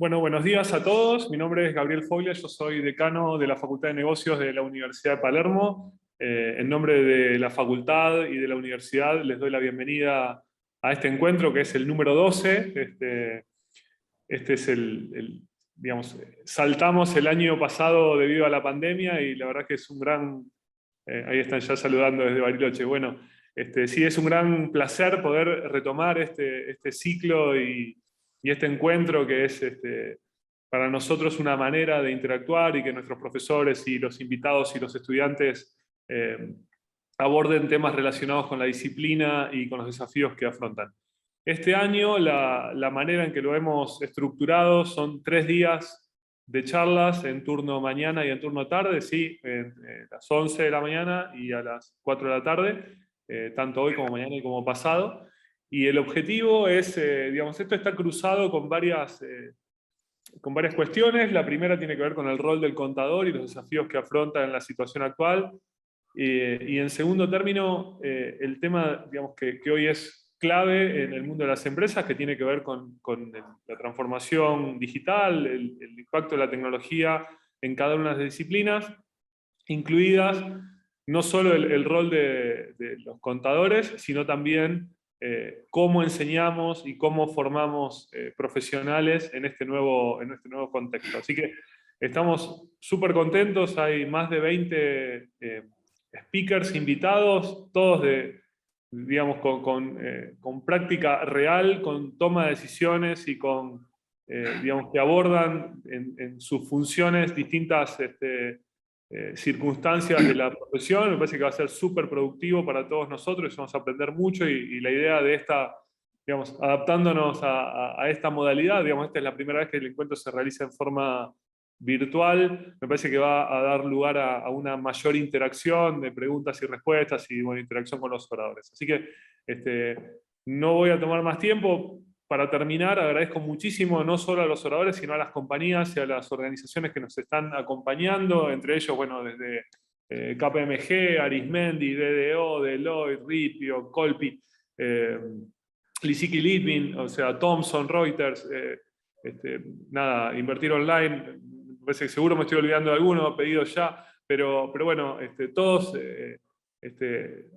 Bueno, buenos días a todos. Mi nombre es Gabriel Foglia, yo soy decano de la Facultad de Negocios de la Universidad de Palermo. En nombre de la facultad y de la universidad les doy la bienvenida a este encuentro que es el número 12. Este es digamos, saltamos el año pasado debido a la pandemia y la verdad que es un gran... ahí están ya saludando desde Bariloche. Bueno, sí, es un gran placer poder retomar este ciclo y este encuentro que es para nosotros una manera de interactuar y que nuestros profesores y los invitados y los estudiantes aborden temas relacionados con la disciplina y con los desafíos que afrontan. Este año la manera en que lo hemos estructurado son 3 días de charlas en turno mañana y en turno tarde, sí, a las 11 de la mañana y a las 4 de la tarde, tanto hoy como mañana y como pasado. Y el objetivo es, digamos, esto está cruzado con varias cuestiones. La primera tiene que ver con el rol del contador y los desafíos que afronta en la situación actual. Y en segundo término, el tema, digamos, que hoy es clave en el mundo de las empresas, que tiene que ver con la transformación digital, el impacto de la tecnología en cada una de las disciplinas, incluidas no solo el rol de los contadores, sino también cómo enseñamos y cómo formamos profesionales en este nuevo contexto. Así que estamos súper contentos, hay más de 20 speakers invitados, todos digamos, con práctica real, con toma de decisiones y digamos, que abordan en sus funciones distintas circunstancias de la profesión. Me parece que va a ser súper productivo para todos nosotros y vamos a aprender mucho y la idea de digamos, adaptándonos a esta modalidad, digamos, esta es la primera vez que el encuentro se realiza en forma virtual, me parece que va a dar lugar a una mayor interacción de preguntas y respuestas y bueno, interacción con los oradores. Así que no voy a tomar más tiempo. Para terminar, agradezco muchísimo no solo a los oradores, sino a las compañías y a las organizaciones que nos están acompañando, entre ellos, bueno, desde KPMG, Arismendi, DDO, Deloitte, Ripio, Colpi, Lisicki Litvin, o sea, Thomson, Reuters, nada, Invertir Online, me parece que seguro me estoy olvidando de alguno, pedidos ya, pero bueno, todos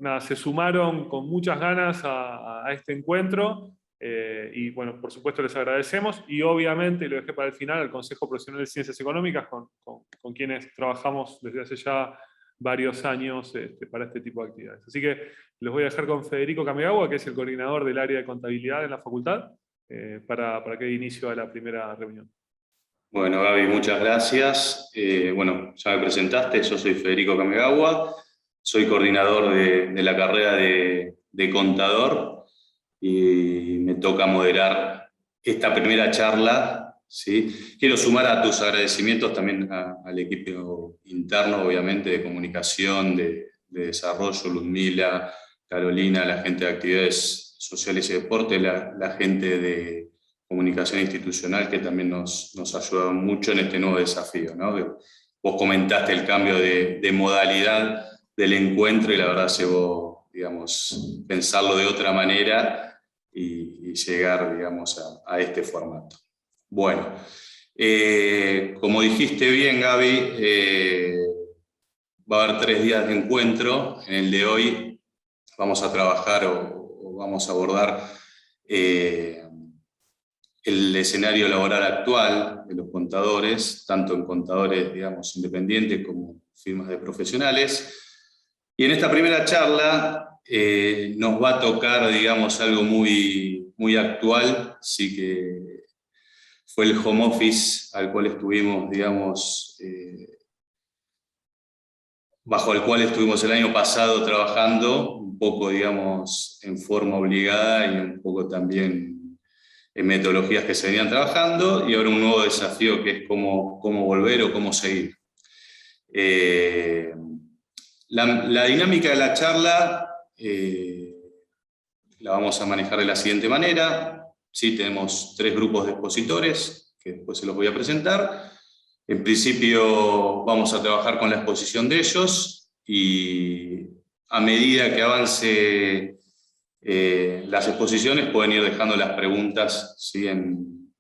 nada, se sumaron con muchas ganas a este encuentro. Y bueno, por supuesto les agradecemos y obviamente, y lo dejé para el final, al Consejo Profesional de Ciencias Económicas, con quienes trabajamos desde hace ya varios años para este tipo de actividades. Así que los voy a dejar con Federico Kamigawa, que es el coordinador del área de contabilidad en la facultad, para que dé inicio a la primera reunión. Bueno, Gaby, muchas gracias. Bueno, ya me presentaste, yo soy Federico Kamigawa, soy coordinador de la carrera de contador y me toca moderar esta primera charla, ¿sí? Quiero sumar a tus agradecimientos también al equipo interno, obviamente, de comunicación, de desarrollo, Luzmila, Carolina, la gente de actividades sociales y deporte, la gente de comunicación institucional que también nos ayuda mucho en este nuevo desafío, ¿no? Vos comentaste el cambio de modalidad del encuentro y la verdad llevó, digamos, pensarlo de otra manera y llegar, digamos, a este formato. Bueno, como dijiste bien, Gaby, va a haber 3 días de encuentro. En el de hoy vamos a trabajar o vamos a abordar el escenario laboral actual de los contadores, tanto en contadores, digamos, independientes como firmas de profesionales. Y en esta primera charla nos va a tocar, digamos, algo muy actual, sí, que fue el home office al cual estuvimos, digamos, bajo el cual estuvimos el año pasado trabajando, un poco, digamos, en forma obligada y un poco también en metodologías que se venían trabajando, y ahora un nuevo desafío que es cómo volver o cómo seguir. La dinámica de la charla la vamos a manejar de la siguiente manera. Sí, tenemos 3 grupos de expositores, que después se los voy a presentar. En principio vamos a trabajar con la exposición de ellos, y a medida que avance las exposiciones pueden ir dejando las preguntas, ¿sí? en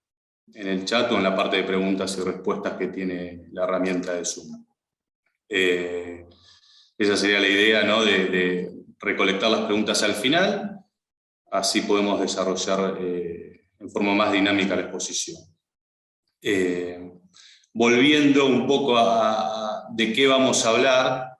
el chat o en la parte de preguntas y respuestas que tiene la herramienta de Zoom. Esa sería la idea, ¿no? de recolectar las preguntas al final, así podemos desarrollar en forma más dinámica la exposición. Volviendo un poco de qué vamos a hablar,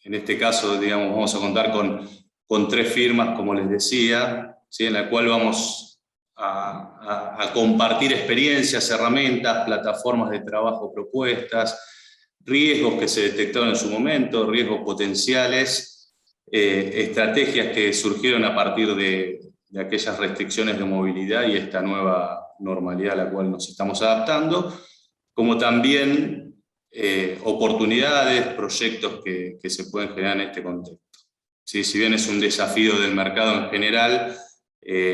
en este caso, digamos, vamos a contar con 3 firmas, como les decía, ¿sí? En la cual vamos a compartir experiencias, herramientas, plataformas de trabajo propuestas, riesgos que se detectaron en su momento, riesgos potenciales, estrategias que surgieron a partir de aquellas restricciones de movilidad y esta nueva normalidad a la cual nos estamos adaptando, como también oportunidades, proyectos que se pueden generar en este contexto. ¿Sí? Si bien es un desafío del mercado en general,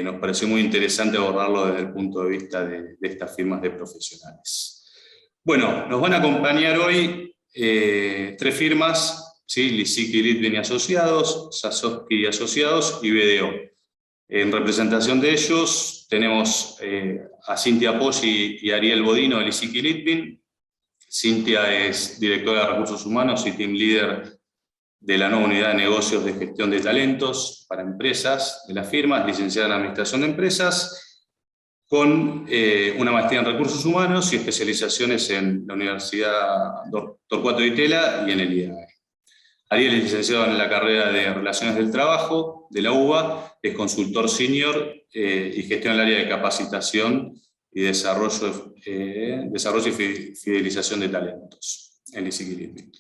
nos pareció muy interesante abordarlo desde el punto de vista de estas firmas de profesionales. Bueno, nos van a acompañar hoy 3 firmas, ¿sí? Lisicki, Litvin y Asociados, Sasovsky y Asociados y BDO. En representación de ellos tenemos a Cintia Poggi y Ariel Bodino de Lisicki Litvin. Cintia es directora de Recursos Humanos y Team Leader de la nueva unidad de negocios de gestión de talentos para empresas de la firma, es licenciada en Administración de Empresas, con una maestría en Recursos Humanos y especializaciones en la Universidad Torcuato Di Tella y en el IAE. Ariel es licenciado en la carrera de Relaciones del Trabajo de la UBA, es consultor senior y gestiona el área de capacitación y desarrollo y fidelización de talentos en Lisicki Litvin.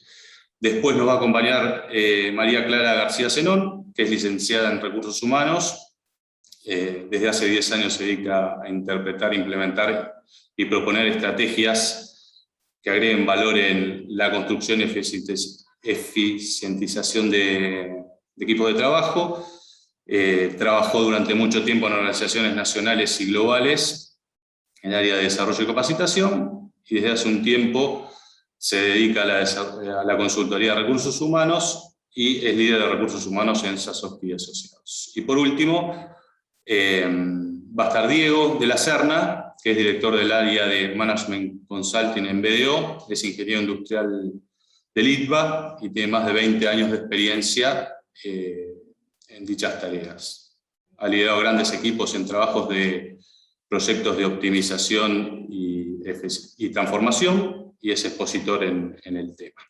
Después nos va a acompañar María Clara García Zenón, que es licenciada en Recursos Humanos. Desde hace 10 años se dedica a interpretar, implementar y proponer estrategias que agreguen valor en la construcción y eficientización de equipos de trabajo. Trabajó durante mucho tiempo en organizaciones nacionales y globales en el área de desarrollo y capacitación, y desde hace un tiempo se dedica a la consultoría de recursos humanos y es líder de recursos humanos en Sasovsky y Asociados. Y por último, va a estar Diego de la Serna, que es director del área de Management Consulting en BDO, es ingeniero industrial del ITBA y tiene más de 20 años de experiencia en dichas tareas. Ha liderado grandes equipos en trabajos de proyectos de optimización y transformación, y es expositor en el tema.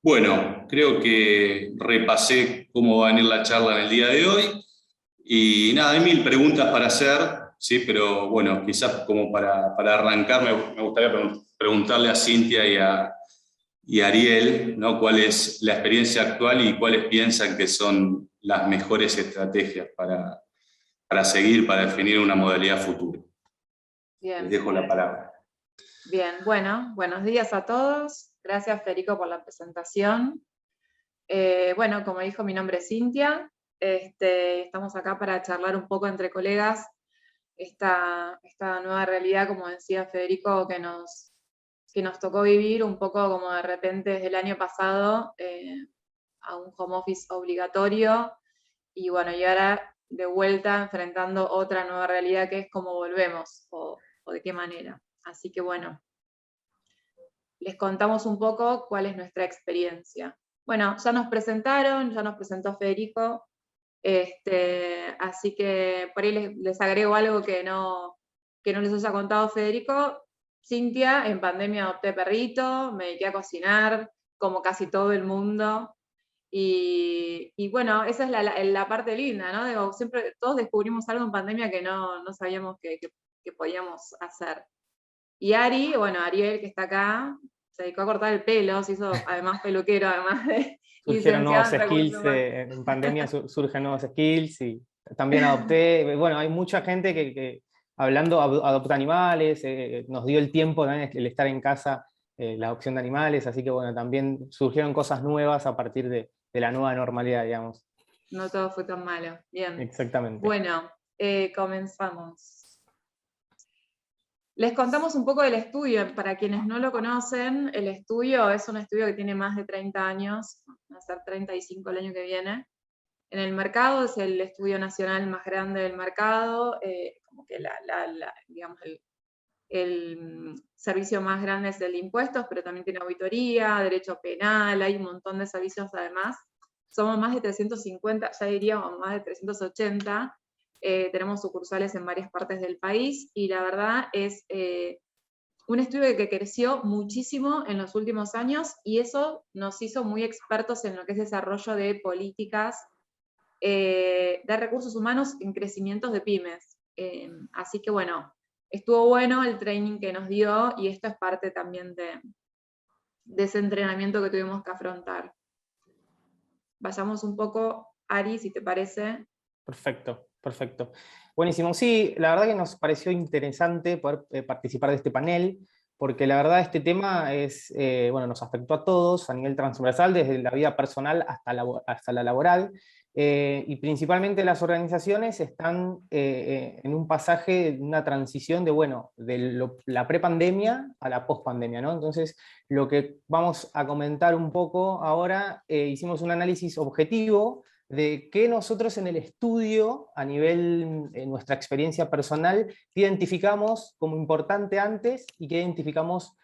Bueno, creo que repasé cómo va a venir la charla en el día de hoy, y nada, hay 1000 preguntas para hacer, ¿sí? Pero bueno, quizás como para arrancar me gustaría preguntarle a Cintia y a Ariel, ¿no? ¿Cuál es la experiencia actual y cuáles piensan que son las mejores estrategias para seguir, para definir una modalidad futura? Bien. Les dejo la palabra. Bien, bueno, buenos días a todos. Gracias, Federico, por la presentación. Bueno, como dijo, mi nombre es Cintia. Estamos acá para charlar un poco entre colegas esta nueva realidad, como decía Federico, que nos tocó vivir un poco como de repente desde el año pasado a un home office obligatorio, y bueno, y ahora de vuelta enfrentando otra nueva realidad que es cómo volvemos o de qué manera. Así que bueno, les contamos un poco cuál es nuestra experiencia. Bueno, ya nos presentó Federico, así que por ahí les agrego algo que no les haya contado Federico. Cintia, en pandemia adopté perrito, me dediqué a cocinar, como casi todo el mundo, y bueno, esa es la parte linda, ¿no? Digo, siempre todos descubrimos algo en pandemia que no sabíamos que podíamos hacer. Y Ari, bueno, Ariel, que está acá, se dedicó a cortar el pelo, se hizo además peluquero, además de surgieron nuevos licenciado en skills, en pandemia surgen nuevos skills, y también adopté. Bueno, hay mucha gente que hablando, adopta animales, nos dio el tiempo también el estar en casa, la adopción de animales, así que bueno, también surgieron cosas nuevas a partir de la nueva normalidad, digamos. No todo fue tan malo. Bien. Exactamente. Bueno, comenzamos. Les contamos un poco del estudio. Para quienes no lo conocen, el estudio es un estudio que tiene más de 30 años, va a ser 35 el año que viene. en el mercado, es el estudio nacional más grande del mercado, como que digamos, el servicio más grande es el de impuestos, pero también tiene auditoría, derecho penal, hay un montón de servicios además. Somos más de 350, ya diríamos más de 380, tenemos sucursales en varias partes del país, y la verdad es un estudio que creció muchísimo en los últimos años, y eso nos hizo muy expertos en lo que es desarrollo de políticas de recursos humanos en crecimientos de pymes. Así que bueno, estuvo bueno el training que nos dio, y esto es parte también de ese entrenamiento que tuvimos que afrontar. Vayamos un poco, Ari, si te parece. Perfecto, perfecto. Buenísimo. Sí, la verdad que nos pareció interesante poder participar de este panel, porque la verdad este tema es, bueno, nos afectó a todos a nivel transversal, desde la vida personal hasta la laboral, y principalmente las organizaciones están en un pasaje, una transición de, bueno, la prepandemia a la pospandemia, ¿no? Entonces, lo que vamos a comentar un poco ahora, hicimos un análisis objetivo de qué nosotros en el estudio, a nivel, en nuestra experiencia personal, identificamos como importante antes y qué identificamos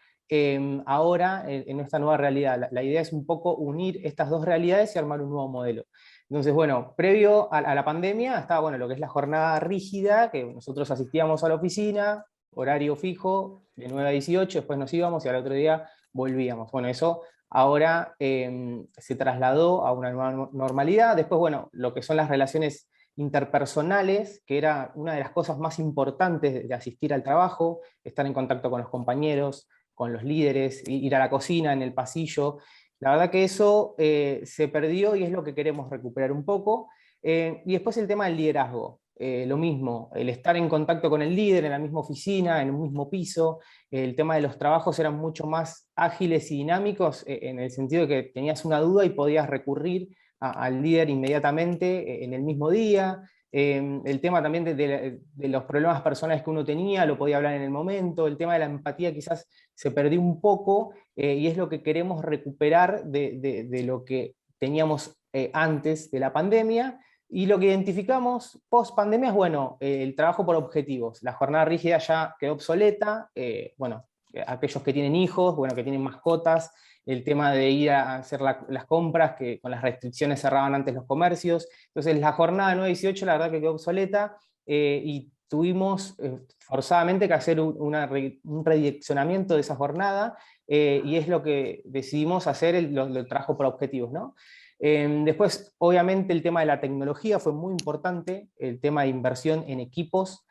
ahora en esta nueva realidad. La idea es un poco unir estas dos realidades y armar un nuevo modelo. Entonces, bueno, previo a la pandemia estaba, bueno, lo que es la jornada rígida, que nosotros asistíamos a la oficina, horario fijo, de 9 a 18, después nos íbamos y al otro día volvíamos. Bueno, eso ahora se trasladó a una nueva normalidad. Después, bueno, lo que son las relaciones interpersonales, que era una de las cosas más importantes de asistir al trabajo, estar en contacto con los compañeros, con los líderes, ir a la cocina, en el pasillo. La verdad que eso se perdió, y es lo que queremos recuperar un poco. Y después el tema del liderazgo. Lo mismo, el estar en contacto con el líder en la misma oficina, en un mismo piso. El tema de los trabajos eran mucho más ágiles y dinámicos, en el sentido de que tenías una duda y podías recurrir al líder inmediatamente en el mismo día. El tema también de los problemas personales que uno tenía, lo podía hablar en el momento. El tema de la empatía quizás se perdió un poco, y es lo que queremos recuperar de lo que teníamos antes de la pandemia. Y lo que identificamos post pandemia es, bueno, el trabajo por objetivos. La jornada rígida ya quedó obsoleta. Bueno, aquellos que tienen hijos, bueno, que tienen mascotas, el tema de ir a hacer las compras, que con las restricciones cerraban antes los comercios. Entonces la jornada 9-18 la verdad que quedó obsoleta, y tuvimos forzadamente que hacer un redireccionamiento de esa jornada, y es lo que decidimos hacer, el trabajo por objetivos, ¿no? Después, obviamente, el tema de la tecnología fue muy importante, el tema de inversión en equipos,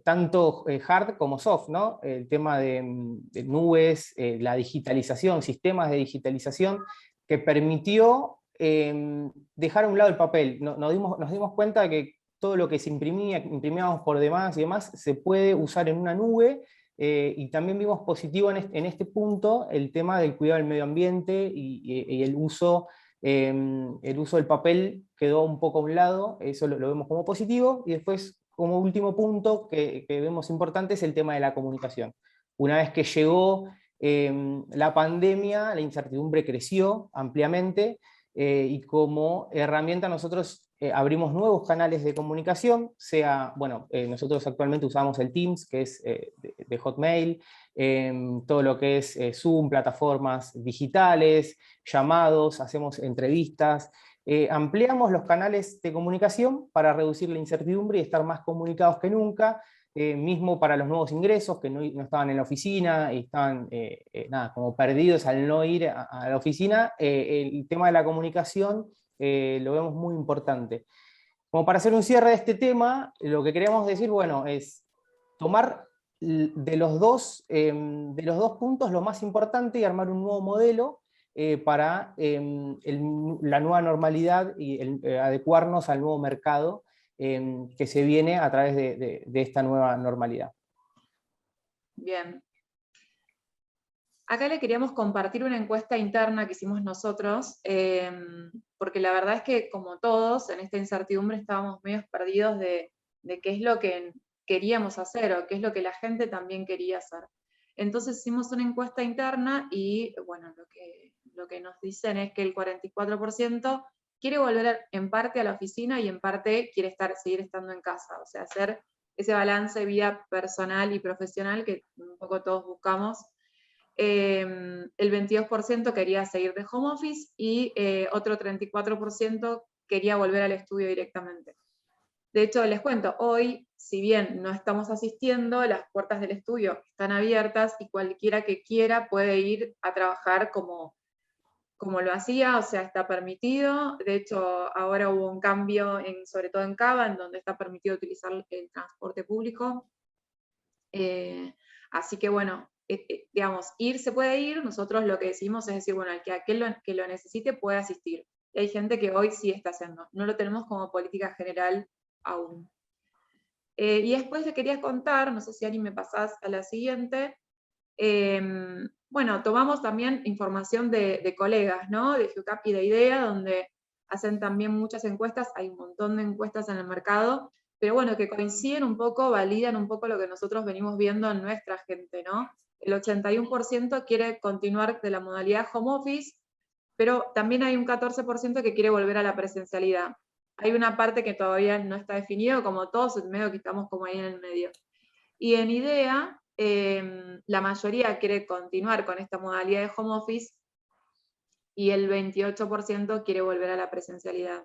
tanto hard como soft, ¿no? El tema de nubes, la digitalización, sistemas de digitalización, que permitió dejar a un lado el papel. Nos dimos cuenta de que todo lo que se imprimíamos por demás y demás, se puede usar en una nube. Y también vimos positivo en este punto el tema del cuidado del medio ambiente y el uso del papel quedó un poco a un lado, eso lo vemos como positivo. Y después, como último punto que vemos importante, es el tema de la comunicación. Una vez que llegó la pandemia, la incertidumbre creció ampliamente, y como herramienta nosotros abrimos nuevos canales de comunicación, sea, bueno, nosotros actualmente usamos el Teams, que es de Hotmail, todo lo que es Zoom, plataformas digitales, llamados, hacemos entrevistas, ampliamos los canales de comunicación para reducir la incertidumbre y estar más comunicados que nunca, mismo para los nuevos ingresos que no estaban en la oficina y estaban nada, como perdidos al no ir a la oficina. El tema de la comunicación lo vemos muy importante. Como para hacer un cierre de este tema, lo que queremos decir, bueno, es tomar de los dos puntos lo más importante y armar un nuevo modelo para la nueva normalidad y adecuarnos al nuevo mercado que se viene a través de esta nueva normalidad. Bien. Acá le queríamos compartir una encuesta interna que hicimos nosotros, porque la verdad es que, como todos, en esta incertidumbre estábamos medio perdidos de qué es lo que queríamos hacer, o qué es lo que la gente también quería hacer. Entonces hicimos una encuesta interna y, bueno, lo que nos dicen es que el 44% quiere volver en parte a la oficina y en parte quiere seguir estando en casa, o sea, hacer ese balance vida personal y profesional que un poco todos buscamos. El 22% quería seguir de home office y otro 34% quería volver al estudio directamente. De hecho, les cuento, hoy, si bien no estamos asistiendo, las puertas del estudio están abiertas y cualquiera que quiera puede ir a trabajar como lo hacía, o sea, está permitido. De hecho, ahora hubo un cambio, sobre todo en Cava, en donde está permitido utilizar el transporte público. Así que bueno, digamos, ir se puede ir, nosotros lo que decimos es decir, bueno, aquel que lo necesite puede asistir. Y hay gente que hoy sí está haciendo, no lo tenemos como política general aún. Y después le quería contar, no sé si Ari me pasás a la siguiente, bueno, tomamos también información de colegas, ¿no? De GeoCap y de IDEA, donde hacen también muchas encuestas, hay un montón de encuestas en el mercado, pero bueno, que coinciden un poco, validan un poco lo que nosotros venimos viendo en nuestra gente, ¿no? El 81% quiere continuar de la modalidad home office, pero también hay un 14% que quiere volver a la presencialidad. Hay una parte que todavía no está definido, como todos, en medio que estamos como ahí en el medio. Y en IDEA, la mayoría quiere continuar con esta modalidad de home office y el 28% quiere volver a la presencialidad.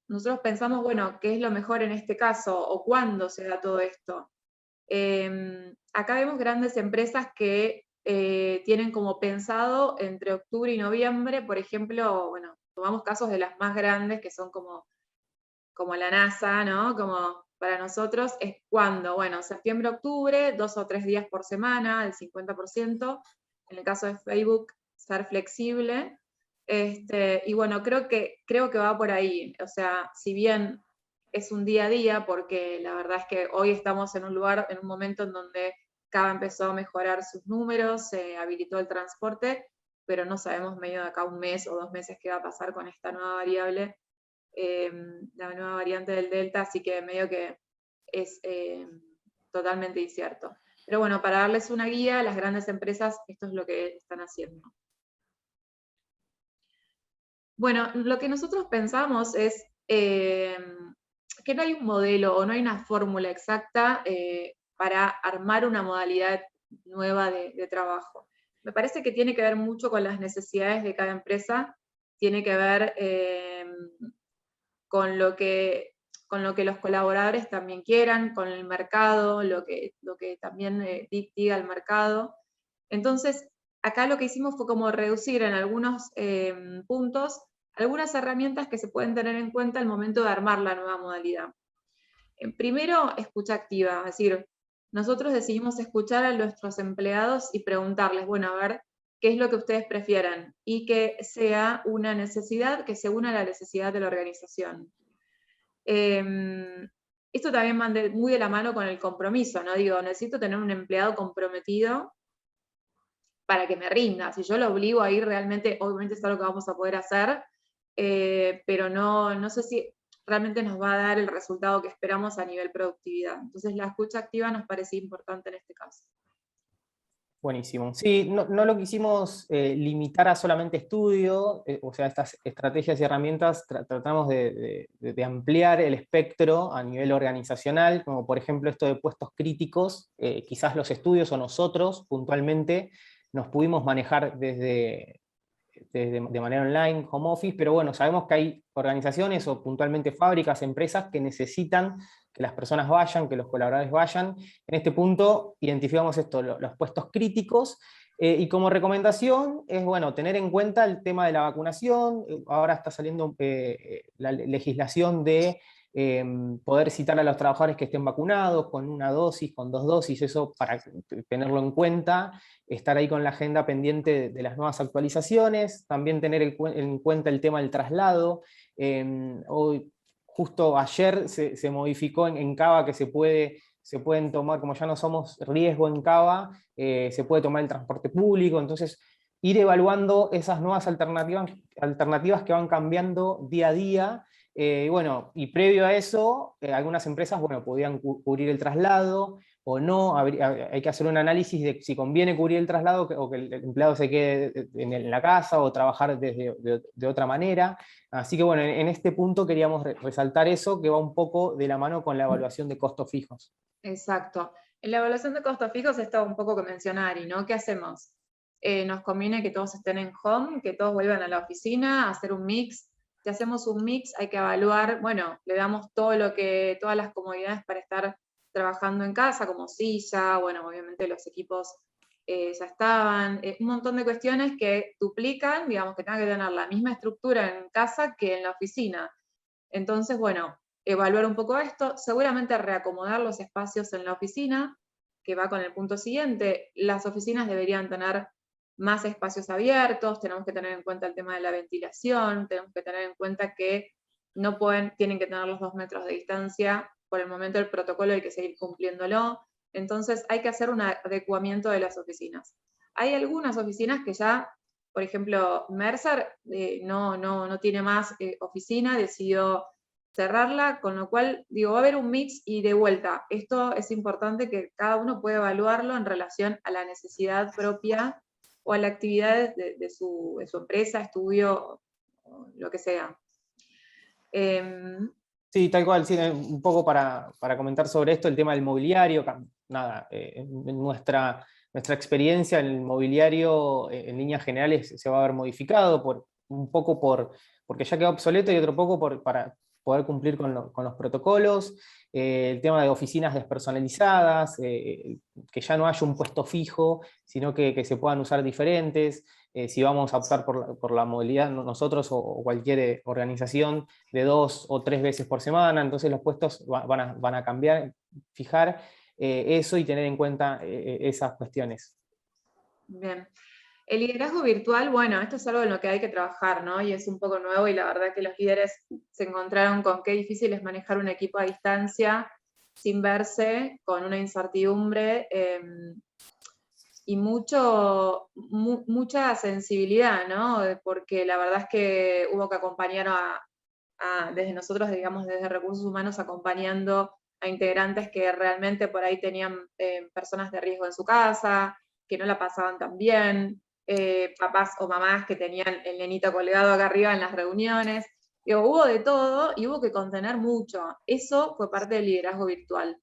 Nosotros pensamos, bueno, ¿qué es lo mejor en este caso? ¿O cuándo se da todo esto? Acá vemos grandes empresas que tienen como pensado entre octubre y noviembre, por ejemplo, bueno, tomamos casos de las más grandes que son como la NASA, ¿no? Como para nosotros es cuando, bueno, septiembre, octubre, 2 o 3 días por semana, el 50%, en el caso de Facebook, ser flexible, y bueno, creo que va por ahí, o sea, si bien es un día a día, porque la verdad es que hoy estamos en un momento en donde Cava empezó a mejorar sus números, se habilitó el transporte, pero no sabemos medio de acá un mes o 2 meses qué va a pasar con esta nueva variable, la nueva variante del Delta, así que medio que es totalmente incierto. Pero bueno, para darles una guía, las grandes empresas, esto es lo que están haciendo. Bueno, lo que nosotros pensamos es que no hay un modelo o no hay una fórmula exacta para armar una modalidad nueva de trabajo. Me parece que tiene que ver mucho con las necesidades de cada empresa, tiene que ver con lo que los colaboradores también quieran, con el mercado, lo que también diga el mercado. Entonces, acá lo que hicimos fue como reducir en algunos puntos algunas herramientas que se pueden tener en cuenta al momento de armar la nueva modalidad. Primero, escucha activa, es decir, nosotros decidimos escuchar a nuestros empleados y preguntarles, bueno, a ver, ¿qué es lo que ustedes prefieren? Y que sea una necesidad que se una a la necesidad de la organización. Esto también va muy de la mano con el compromiso, ¿no? Digo, necesito tener un empleado comprometido para que me rinda. Si yo lo obligo a ir realmente, obviamente es algo que vamos a poder hacer, pero no sé si realmente nos va a dar el resultado que esperamos a nivel productividad. Entonces la escucha activa nos parece importante en este caso. Buenísimo. Sí, no lo quisimos limitar a solamente estudio, o sea, estas estrategias y herramientas tratamos de ampliar el espectro a nivel organizacional, como por ejemplo esto de puestos críticos, quizás los estudios o nosotros puntualmente nos pudimos manejar de manera online, home office, pero bueno, sabemos que hay organizaciones o puntualmente fábricas, empresas que necesitan que las personas vayan, que los colaboradores vayan. En este punto identificamos esto, los puestos críticos, y como recomendación es bueno, tener en cuenta el tema de la vacunación. Ahora está saliendo la legislación de poder citar a los trabajadores que estén vacunados con 1 dosis, con 2 dosis, eso para tenerlo en cuenta, estar ahí con la agenda pendiente de las nuevas actualizaciones, también tener en cuenta el tema del traslado. Hoy, justo ayer se modificó en Cava que se pueden tomar, como ya no somos riesgo en Cava, se puede tomar el transporte público, entonces ir evaluando esas nuevas alternativas que van cambiando día a día, Y bueno, y previo a eso, algunas empresas, bueno, podían cubrir el traslado o no. Hay que hacer un análisis de si conviene cubrir el traslado o que el empleado se quede en la casa o trabajar de otra manera. Así que bueno, en este punto queríamos resaltar eso, que va un poco de la mano con la evaluación de costos fijos. Exacto. En la evaluación de costos fijos está un poco que mencionar, ¿y no? ¿Qué hacemos? Nos conviene que todos estén en home, que todos vuelvan a la oficina, hacer un mix. Si hacemos un mix, hay que evaluar, bueno, le damos todas las comodidades para estar trabajando en casa, como silla, bueno, obviamente los equipos ya estaban, un montón de cuestiones que duplican, digamos, que tengan que tener la misma estructura en casa que en la oficina. Entonces, bueno, evaluar un poco esto, seguramente reacomodar los espacios en la oficina, que va con el punto siguiente. Las oficinas deberían tener más espacios abiertos, tenemos que tener en cuenta el tema de la ventilación, tenemos que tener en cuenta que tienen que tener los 2 metros de distancia, por el momento el protocolo hay que seguir cumpliéndolo, entonces hay que hacer un adecuamiento de las oficinas. Hay algunas oficinas que ya, por ejemplo, Mercer no tiene más oficina, decidió cerrarla, con lo cual, digo, va a haber un mix y de vuelta. Esto es importante que cada uno pueda evaluarlo en relación a la necesidad propia o a la actividad de su empresa, estudio, o lo que sea. Sí, tal cual, sí, un poco para comentar sobre esto, el tema del mobiliario, nada, en nuestra experiencia en el mobiliario en líneas generales se va a ver modificado un poco porque ya quedó obsoleto y otro poco para poder cumplir con los protocolos, el tema de oficinas despersonalizadas, que ya no haya un puesto fijo, sino que se puedan usar diferentes, si vamos a optar por la movilidad nosotros o cualquier organización de 2 o 3 veces por semana, entonces los puestos van a cambiar, fijar eso y tener en cuenta esas cuestiones. Bien. El liderazgo virtual, bueno, esto es algo en lo que hay que trabajar, ¿no? Y es un poco nuevo y la verdad que los líderes se encontraron con qué difícil es manejar un equipo a distancia sin verse, con una incertidumbre y mucha sensibilidad, ¿no? Porque la verdad es que hubo que acompañar desde nosotros, digamos, desde Recursos Humanos, acompañando a integrantes que realmente por ahí tenían personas de riesgo en su casa, que no la pasaban tan bien, papás o mamás que tenían el nenito colgado acá arriba en las reuniones. Digo, hubo de todo y hubo que contener mucho. Eso fue parte del liderazgo virtual.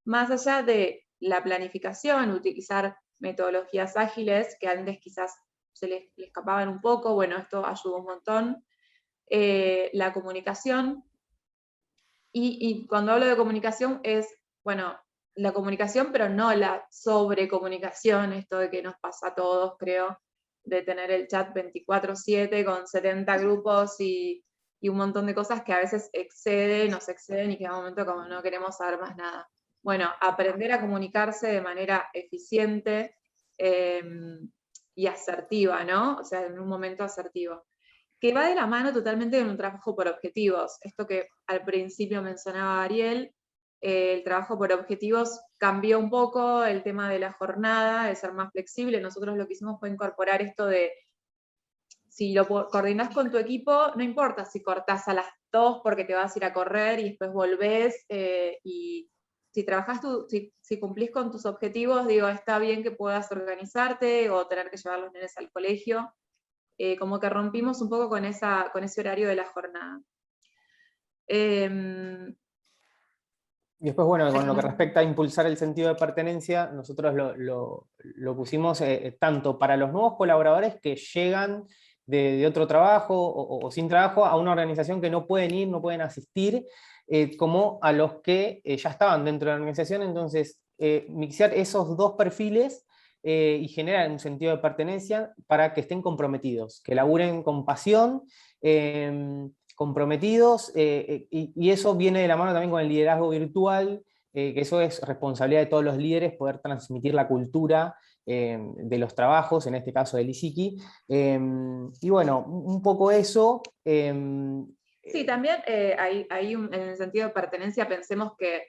Más allá de la planificación, utilizar metodologías ágiles que antes quizás se les escapaban un poco, bueno, esto ayudó un montón. La comunicación, y cuando hablo de comunicación es, bueno, la comunicación, pero no la sobrecomunicación, esto de que nos pasa a todos, creo, de tener el chat 24/7 con 70 grupos y un montón de cosas que a veces nos exceden y que en un momento como no queremos saber más nada. Bueno, aprender a comunicarse de manera eficiente y asertiva, ¿no? O sea, en un momento asertivo. Que va de la mano totalmente de un trabajo por objetivos. Esto que al principio mencionaba Ariel, el trabajo por objetivos cambió un poco, el tema de la jornada, de ser más flexible. Nosotros lo que hicimos fue incorporar esto de, si lo coordinás con tu equipo, no importa si cortás a las 2 porque te vas a ir a correr y después volvés, y si trabajás si cumplís con tus objetivos, digo, está bien que puedas organizarte o tener que llevar a los nenes al colegio. Como que rompimos un poco con ese horario de la jornada. Y después, bueno, con lo que respecta a impulsar el sentido de pertenencia, nosotros lo pusimos tanto para los nuevos colaboradores que llegan de otro trabajo o sin trabajo a una organización que no pueden ir, no pueden asistir, como a los que ya estaban dentro de la organización. Entonces, mixear esos dos perfiles y generar un sentido de pertenencia para que estén comprometidos, que laburen con pasión, comprometidos, y eso viene de la mano también con el liderazgo virtual, que eso es responsabilidad de todos los líderes, poder transmitir la cultura de los trabajos, en este caso del ISIKI. Y bueno, un poco eso. Sí, también en el sentido de pertenencia pensemos que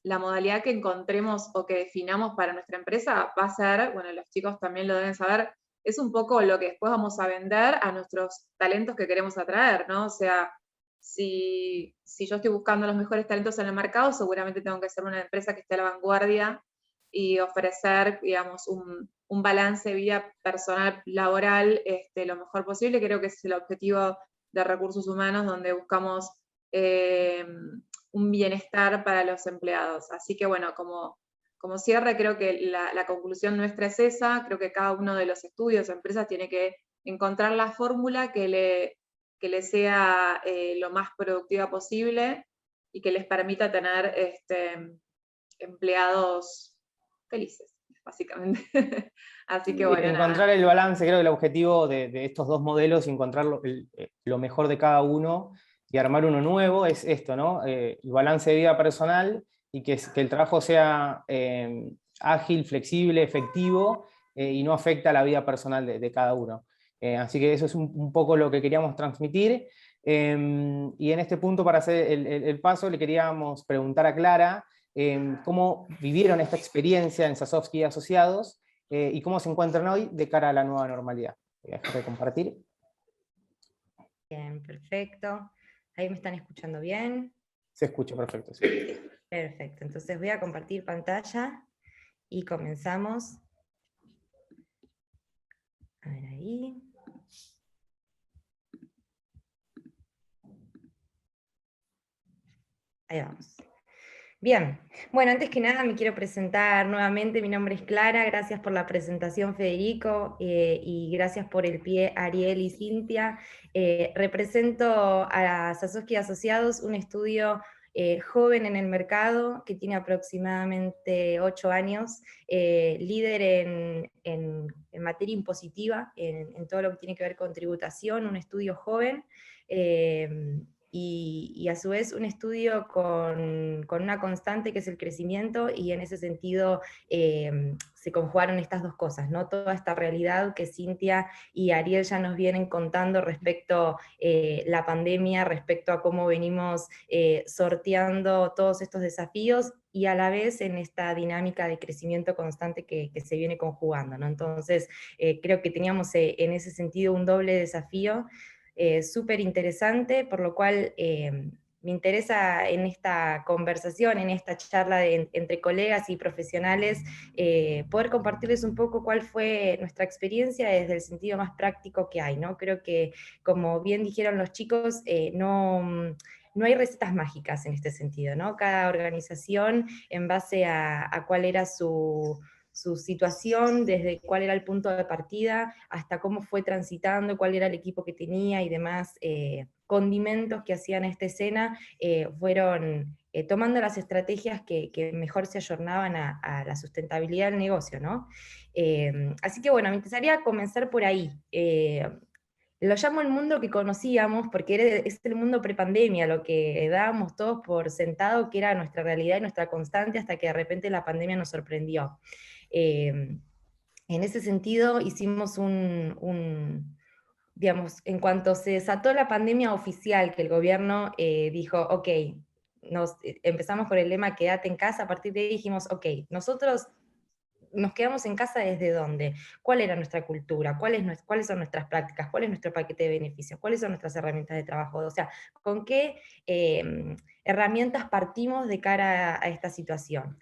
la modalidad que encontremos o que definamos para nuestra empresa va a ser, bueno, los chicos también lo deben saber, es un poco lo que después vamos a vender a nuestros talentos que queremos atraer, ¿no? O sea, si yo estoy buscando los mejores talentos en el mercado, seguramente tengo que ser una empresa que esté a la vanguardia y ofrecer, digamos, un balance de vida personal, laboral, lo mejor posible. Creo que ese es el objetivo de recursos humanos, donde buscamos un bienestar para los empleados. Así que bueno, como cierre, creo que la conclusión nuestra es esa. Creo que cada uno de los estudios o empresas tiene que encontrar la fórmula que le sea lo más productiva posible y que les permita tener empleados felices, básicamente. Así que bueno, encontrar nada. el balance, creo que el objetivo de estos dos modelos y encontrar lo mejor de cada uno y armar uno nuevo es esto, ¿no? El balance de vida personal y que el trabajo sea ágil, flexible, efectivo y no afecta a la vida personal de cada uno. Así que eso es un poco lo que queríamos transmitir. Y en este punto, para hacer el paso, le queríamos preguntar a Clara cómo vivieron esta experiencia en Sasovsky y Asociados y cómo se encuentran hoy de cara a la nueva normalidad. Voy a dejar de compartir. Bien, perfecto. Ahí me están escuchando bien. Se escucha perfecto. Sí. Perfecto, entonces voy a compartir pantalla y comenzamos. A ver ahí. Ahí vamos. Bien, bueno, antes que nada me quiero presentar nuevamente, mi nombre es Clara, gracias por la presentación Federico y gracias por el pie Ariel y Cintia. Represento a Sasovsky Asociados, un estudio joven en el mercado que tiene aproximadamente 8 años, líder en materia impositiva, en todo lo que tiene que ver con tributación, un estudio joven. Y a su vez un estudio con una constante que es el crecimiento, y en ese sentido se conjugaron estas dos cosas, ¿no? Toda esta realidad que Cintia y Ariel ya nos vienen contando respecto a la pandemia, respecto a cómo venimos sorteando todos estos desafíos, y a la vez en esta dinámica de crecimiento constante que se viene conjugando, ¿no? Entonces creo que teníamos en ese sentido un doble desafío, súper interesante, por lo cual me interesa en esta conversación, en esta charla entre colegas y profesionales, poder compartirles un poco cuál fue nuestra experiencia desde el sentido más práctico que hay, ¿no? Creo que, como bien dijeron los chicos, no hay recetas mágicas en este sentido, ¿no? Cada organización, en base a cuál era su situación, desde cuál era el punto de partida, hasta cómo fue transitando, cuál era el equipo que tenía y demás condimentos que hacían esta escena, fueron tomando las estrategias que mejor se ayornaban a la sustentabilidad del negocio, ¿no? Así que bueno, me interesaría comenzar por ahí. Lo llamo el mundo que conocíamos porque es el mundo prepandemia, lo que dábamos todos por sentado que era nuestra realidad y nuestra constante, hasta que de repente la pandemia nos sorprendió. En ese sentido hicimos digamos, en cuanto se desató la pandemia oficial, que el gobierno dijo, ok, empezamos con el lema quédate en casa, a partir de ahí dijimos, ok, nosotros nos quedamos en casa ¿desde dónde? ¿Cuál era nuestra cultura? ¿Cuáles son nuestras prácticas? ¿Cuál es nuestro paquete de beneficios? ¿Cuáles son nuestras herramientas de trabajo? O sea, ¿con qué herramientas partimos de cara a esta situación?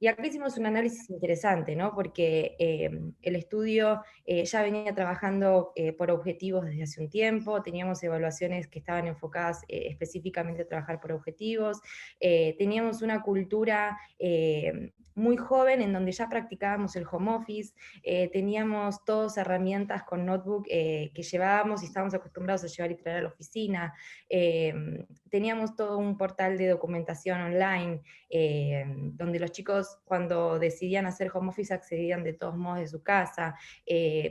Y acá hicimos un análisis interesante, ¿no? Porque el estudio ya venía trabajando por objetivos desde hace un tiempo, teníamos evaluaciones que estaban enfocadas específicamente a trabajar por objetivos, teníamos una cultura muy joven en donde ya practicábamos el home office, teníamos todas herramientas con notebook que llevábamos y estábamos acostumbrados a llevar y traer a la oficina, teníamos todo un portal de documentación online, donde los chicos cuando decidían hacer home office accedían de todos modos de su casa,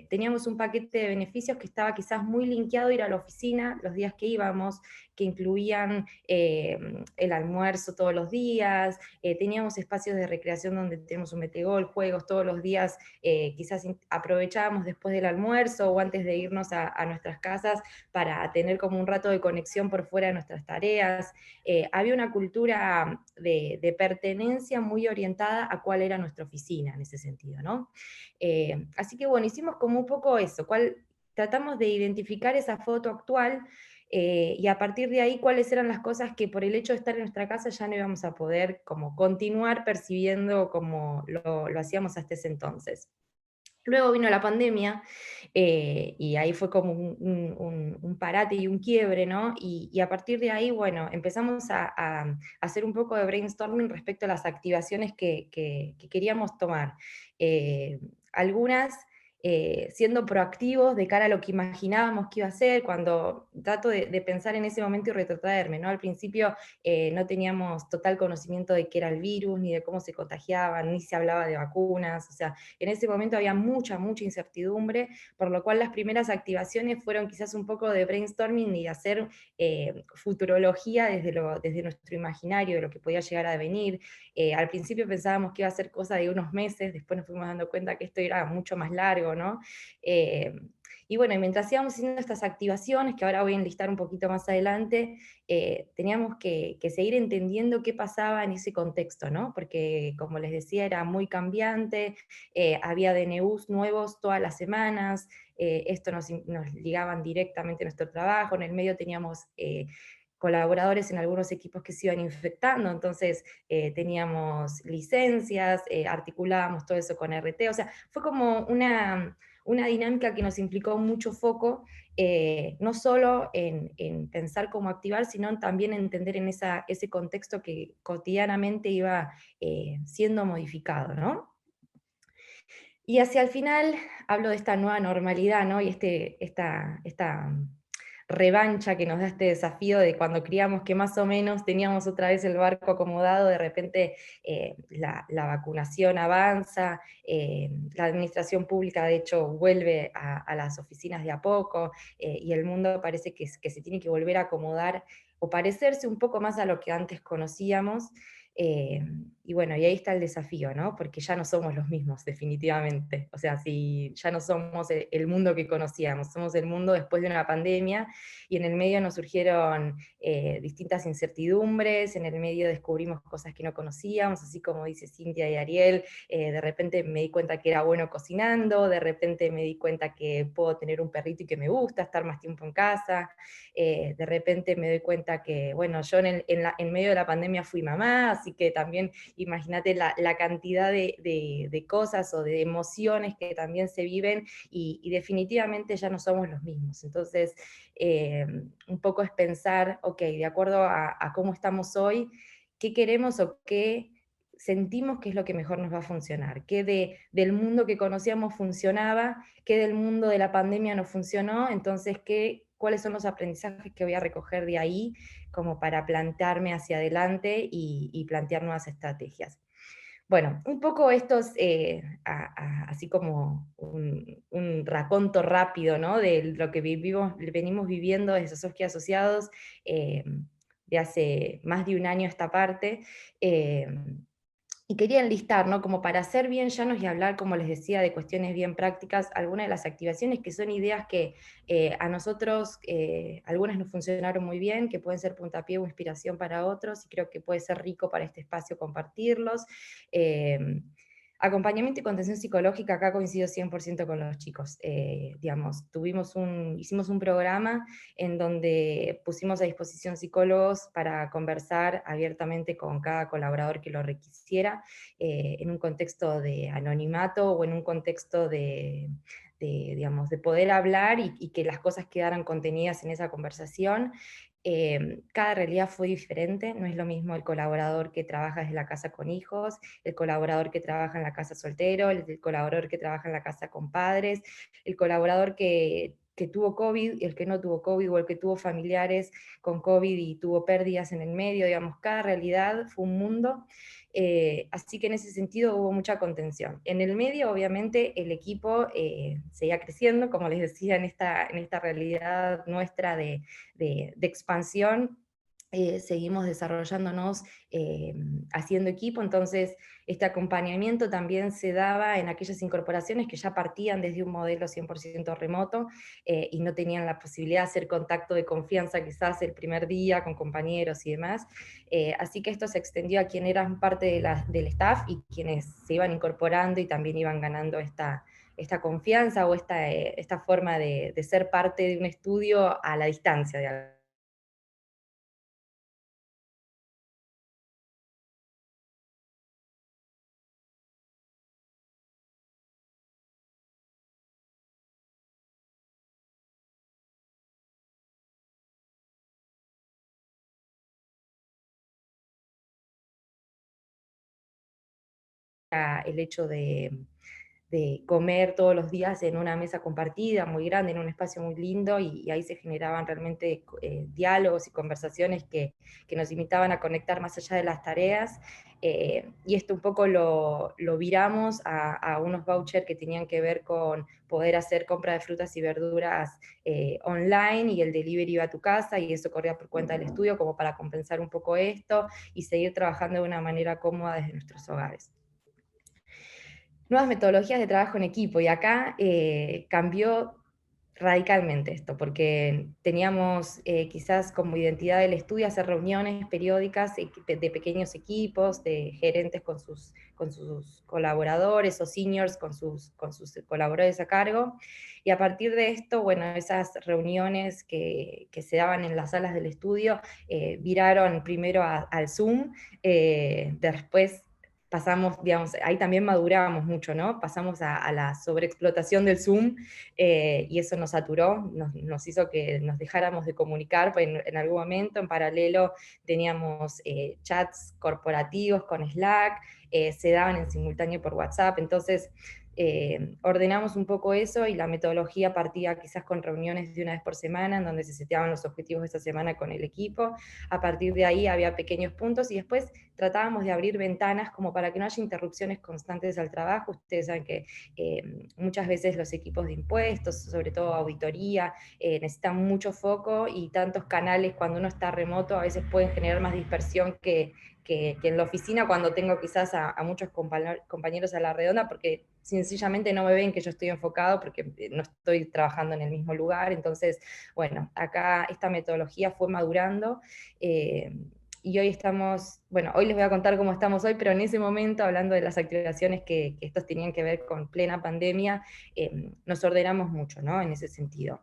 teníamos un paquete de beneficios que estaba quizás muy linkeado a ir a la oficina los días que íbamos, que incluían el almuerzo todos los días, teníamos espacios de recreación donde tenemos un metegol, juegos todos los días, quizás aprovechábamos después del almuerzo o antes de irnos a nuestras casas para tener como un rato de conexión por fuera de nuestras tareas. Había una cultura de pertenencia muy orientada a cuál era nuestra oficina en ese sentido, ¿no? Así que bueno, hicimos como un poco eso, tratamos de identificar esa foto actual, y a partir de ahí cuáles eran las cosas que por el hecho de estar en nuestra casa ya no íbamos a poder como continuar percibiendo como lo hacíamos hasta ese entonces. Luego vino la pandemia, y ahí fue como un parate y un quiebre, ¿no? Y a partir de ahí, bueno, empezamos a hacer un poco de brainstorming respecto a las activaciones que queríamos tomar. Algunas siendo proactivos de cara a lo que imaginábamos que iba a ser, cuando trato de pensar en ese momento y retrotraerme, ¿no? Al principio no teníamos total conocimiento de qué era el virus, ni de cómo se contagiaban, ni se hablaba de vacunas, o sea, en ese momento había mucha incertidumbre, por lo cual las primeras activaciones fueron quizás un poco de brainstorming y de hacer futurología desde nuestro imaginario, de lo que podía llegar a venir. Al principio pensábamos que iba a ser cosa de unos meses, después nos fuimos dando cuenta que esto era mucho más largo, ¿no? Y bueno, mientras íbamos haciendo estas activaciones, que ahora voy a enlistar un poquito más adelante, teníamos que seguir entendiendo qué pasaba en ese contexto, ¿no? Porque, como les decía, era muy cambiante, había DNUs nuevos todas las semanas, esto nos ligaban directamente a nuestro trabajo, en el medio teníamos colaboradores en algunos equipos que se iban infectando, entonces teníamos licencias, articulábamos todo eso con RT, o sea, fue como una dinámica que nos implicó mucho foco, no solo en pensar cómo activar, sino también entender en ese contexto que cotidianamente iba siendo modificado, ¿no? Y hacia el final hablo de esta nueva normalidad, ¿no? Y esta revancha que nos da este desafío de cuando creíamos que más o menos teníamos otra vez el barco acomodado, de repente la vacunación avanza, la administración pública de hecho vuelve a las oficinas de a poco, y el mundo parece que se tiene que volver a acomodar o parecerse un poco más a lo que antes conocíamos. Y bueno, y ahí está el desafío, ¿no? Porque ya no somos los mismos, definitivamente. O sea, si ya no somos el mundo que conocíamos, somos el mundo después de una pandemia, y en el medio nos surgieron distintas incertidumbres, en el medio descubrimos cosas que no conocíamos, así como dice Cintia y Ariel, de repente me di cuenta que era bueno cocinando, de repente me di cuenta que puedo tener un perrito y que me gusta estar más tiempo en casa, de repente me doy cuenta que, bueno, yo en medio de la pandemia fui mamá, así que también imagínate la cantidad de cosas o de emociones que también se viven, y definitivamente ya no somos los mismos. Entonces, un poco es pensar, ok, de acuerdo a cómo estamos hoy, qué queremos o qué sentimos que es lo que mejor nos va a funcionar, qué del mundo que conocíamos funcionaba, qué del mundo de la pandemia no funcionó, entonces cuáles son los aprendizajes que voy a recoger de ahí como para plantearme hacia adelante y plantear nuevas estrategias. Bueno, un poco esto es así como un raconto rápido, ¿no? De lo que venimos viviendo desde Sofía Asociados de hace más de un año a esta parte. eh, y quería enlistar, ¿no? Como para ser bien llanos y hablar, como les decía, de cuestiones bien prácticas, algunas de las activaciones que son ideas que a nosotros, algunas nos funcionaron muy bien, que pueden ser puntapié o inspiración para otros, y creo que puede ser rico para este espacio compartirlos. Acompañamiento y contención psicológica, acá coincido 100% con los chicos. Digamos, hicimos un programa en donde pusimos a disposición psicólogos para conversar abiertamente con cada colaborador que lo requisiera, en un contexto de anonimato o en un contexto digamos, de poder hablar y que las cosas quedaran contenidas en esa conversación. Cada realidad fue diferente, no es lo mismo el colaborador que trabaja desde la casa con hijos, el colaborador que trabaja en la casa soltero, el colaborador que trabaja en la casa con padres, el colaborador que tuvo COVID, el que no tuvo COVID, o el que tuvo familiares con COVID y tuvo pérdidas en el medio, digamos, cada realidad fue un mundo, así que en ese sentido hubo mucha contención. En el medio, obviamente, el equipo seguía creciendo, como les decía, en esta realidad nuestra de expansión, seguimos desarrollándonos, haciendo equipo, entonces este acompañamiento también se daba en aquellas incorporaciones que ya partían desde un modelo 100% remoto, y no tenían la posibilidad de hacer contacto de confianza quizás el primer día con compañeros y demás, así que esto se extendió a quienes eran parte del staff y quienes se iban incorporando y también iban ganando esta confianza o esta forma de ser parte de un estudio a la distancia, de el hecho de comer todos los días en una mesa compartida, muy grande, en un espacio muy lindo, y ahí se generaban realmente diálogos y conversaciones que nos invitaban a conectar más allá de las tareas, y esto un poco lo viramos a unos vouchers que tenían que ver con poder hacer compra de frutas y verduras online, y el delivery iba a tu casa, y eso corría por cuenta del estudio, como para compensar un poco esto, y seguir trabajando de una manera cómoda desde nuestros hogares. Nuevas metodologías de trabajo en equipo, y acá cambió radicalmente esto, porque teníamos quizás como identidad del estudio hacer reuniones periódicas de pequeños equipos, de gerentes con sus colaboradores, o seniors con sus colaboradores a cargo, y a partir de esto, bueno, esas reuniones que se daban en las salas del estudio viraron primero al Zoom, después pasamos, digamos, ahí también maduramos mucho, ¿no? Pasamos a la sobreexplotación del Zoom, y eso nos saturó, nos hizo que nos dejáramos de comunicar en algún momento. En paralelo teníamos chats corporativos con Slack, se daban en simultáneo por WhatsApp, entonces ordenamos un poco eso, y la metodología partía quizás con reuniones de una vez por semana, en donde se seteaban los objetivos de esa semana con el equipo. A partir de ahí había pequeños puntos, y después tratábamos de abrir ventanas como para que no haya interrupciones constantes al trabajo. Ustedes saben que muchas veces los equipos de impuestos, sobre todo auditoría, necesitan mucho foco, y tantos canales cuando uno está remoto a veces pueden generar más dispersión que en la oficina, cuando tengo quizás a muchos compañeros a la redonda, porque sencillamente no me ven que yo estoy enfocado, porque no estoy trabajando en el mismo lugar. Entonces, bueno, acá esta metodología fue madurando, y hoy estamos, bueno, hoy les voy a contar cómo estamos hoy, pero en ese momento, hablando de las activaciones que estos tenían que ver con plena pandemia, nos ordenamos mucho, ¿no? En ese sentido.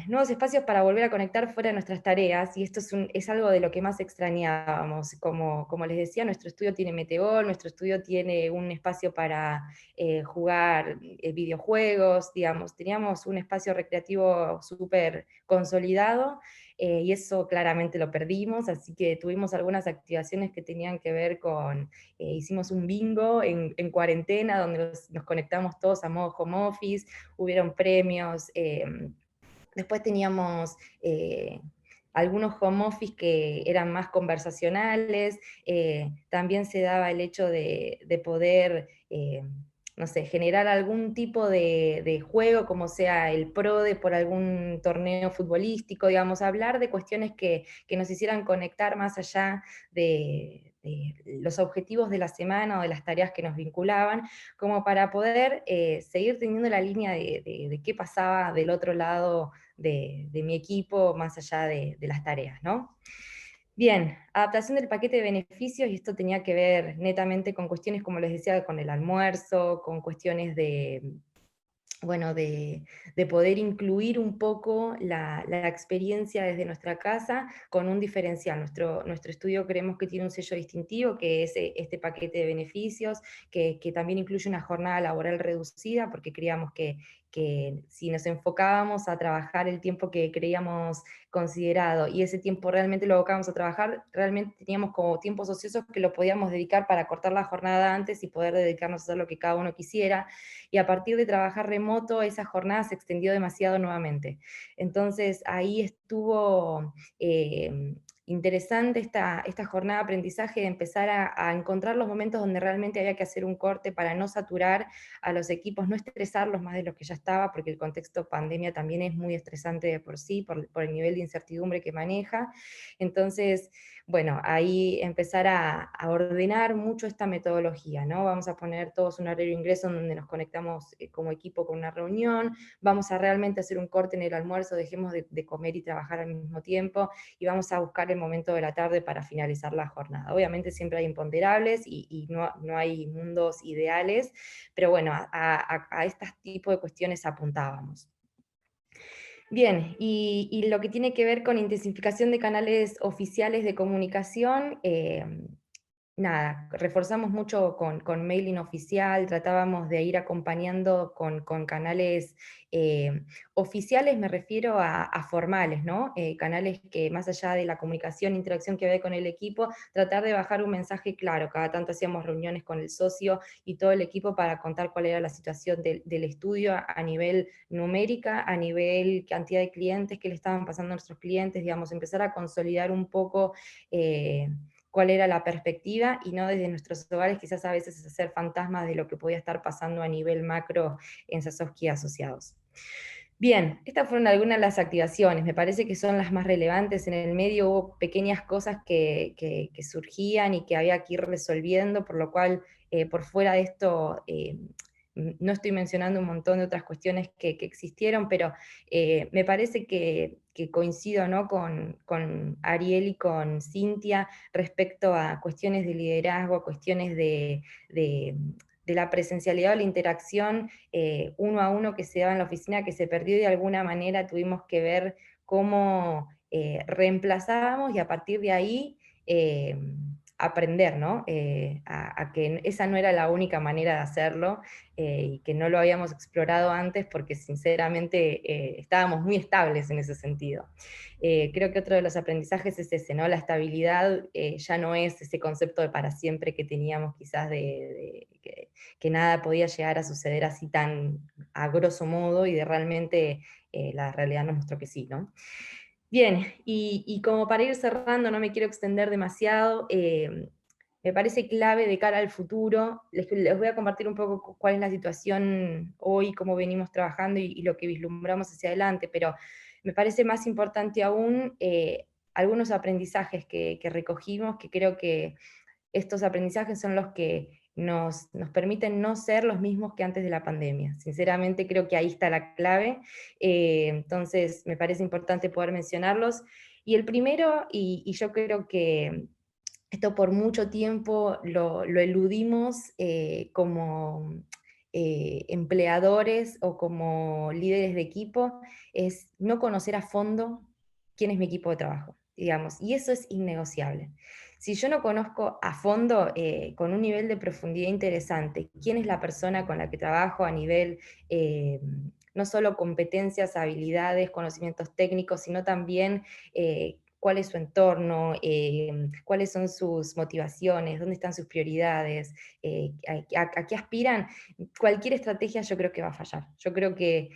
Nuevos espacios para volver a conectar fuera de nuestras tareas, y esto es algo de lo que más extrañábamos. Como les decía, nuestro estudio tiene Metegol, nuestro estudio tiene un espacio para jugar videojuegos, digamos, teníamos un espacio recreativo súper consolidado, y eso claramente lo perdimos, así que tuvimos algunas activaciones que tenían que ver con, hicimos un bingo en cuarentena, donde nos conectamos todos a modo home office, hubieron premios. Después teníamos algunos home office que eran más conversacionales, también se daba el hecho de poder, no sé, generar algún tipo de juego, como sea el PRODE por algún torneo futbolístico, digamos, hablar de cuestiones que nos hicieran conectar más allá de los objetivos de la semana o de las tareas que nos vinculaban, como para poder seguir teniendo la línea de qué pasaba del otro lado de mi equipo, más allá de las tareas, ¿no? Bien, adaptación del paquete de beneficios, y esto tenía que ver netamente con cuestiones, como les decía, con el almuerzo, con cuestiones bueno, de poder incluir un poco la experiencia desde nuestra casa con un diferencial. Nuestro estudio creemos que tiene un sello distintivo, que es este paquete de beneficios, que también incluye una jornada laboral reducida, porque creíamos que si nos enfocábamos a trabajar el tiempo que creíamos considerado, y ese tiempo realmente lo abocábamos a trabajar, realmente teníamos como tiempos ociosos que lo podíamos dedicar para cortar la jornada antes y poder dedicarnos a hacer lo que cada uno quisiera, y a partir de trabajar remoto, esa jornada se extendió demasiado nuevamente. Entonces ahí estuvo interesante esta jornada de aprendizaje, de empezar a encontrar los momentos donde realmente había que hacer un corte para no saturar a los equipos, no estresarlos más de lo que ya estaba, porque el contexto pandemia también es muy estresante de por sí, por el nivel de incertidumbre que maneja. Entonces, bueno, ahí empezar a ordenar mucho esta metodología, ¿no? Vamos a poner todos un horario de ingreso en donde nos conectamos como equipo con una reunión, vamos a realmente hacer un corte en el almuerzo, dejemos de comer y trabajar al mismo tiempo, y vamos a buscar el momento de la tarde para finalizar la jornada. Obviamente siempre hay imponderables, y no hay mundos ideales, pero bueno, a este tipo de cuestiones apuntábamos. Bien, y lo que tiene que ver con intensificación de canales oficiales de comunicación, nada, reforzamos mucho con mailing oficial, tratábamos de ir acompañando con canales oficiales, me refiero a formales, ¿no? Canales que más allá de la comunicación, interacción que había con el equipo, tratar de bajar un mensaje claro. Cada tanto hacíamos reuniones con el socio y todo el equipo para contar cuál era la situación del estudio a nivel numérica, a nivel cantidad de clientes, qué le estaban pasando a nuestros clientes, digamos, empezar a consolidar un poco cuál era la perspectiva, y no desde nuestros hogares quizás a veces hacer fantasmas de lo que podía estar pasando a nivel macro en Sasovsky Asociados. Bien, estas fueron algunas de las activaciones, me parece que son las más relevantes. En el medio hubo pequeñas cosas que surgían y que había que ir resolviendo, por lo cual por fuera de esto no estoy mencionando un montón de otras cuestiones que existieron, pero me parece que coincido, ¿no?, con Ariel y con Cintia respecto a cuestiones de liderazgo, cuestiones de la presencialidad o la interacción uno a uno que se daba en la oficina, que se perdió, y de alguna manera tuvimos que ver cómo reemplazábamos, y a partir de ahí aprender, ¿no? A que esa no era la única manera de hacerlo, y que no lo habíamos explorado antes porque sinceramente estábamos muy estables en ese sentido. Creo que otro de los aprendizajes es ese, ¿no? La estabilidad ya no es ese concepto de para siempre que teníamos quizás que nada podía llegar a suceder así tan a grosso modo, y de realmente la realidad nos mostró que sí, ¿no? Bien, y como para ir cerrando, no me quiero extender demasiado, me parece clave de cara al futuro, les voy a compartir un poco cuál es la situación hoy, cómo venimos trabajando y lo que vislumbramos hacia adelante, pero me parece más importante aún algunos aprendizajes que recogimos, que creo que estos aprendizajes son los que nos permiten no ser los mismos que antes de la pandemia. Sinceramente creo que ahí está la clave, entonces me parece importante poder mencionarlos. Y el primero, y yo creo que esto por mucho tiempo lo eludimos como empleadores o como líderes de equipo, es no conocer a fondo quién es mi equipo de trabajo, digamos, y eso es innegociable. Si yo no conozco a fondo, con un nivel de profundidad interesante, quién es la persona con la que trabajo a nivel no solo competencias, habilidades, conocimientos técnicos, sino también cuál es su entorno, cuáles son sus motivaciones, dónde están sus prioridades, a qué aspiran, cualquier estrategia yo creo que va a fallar. Yo creo que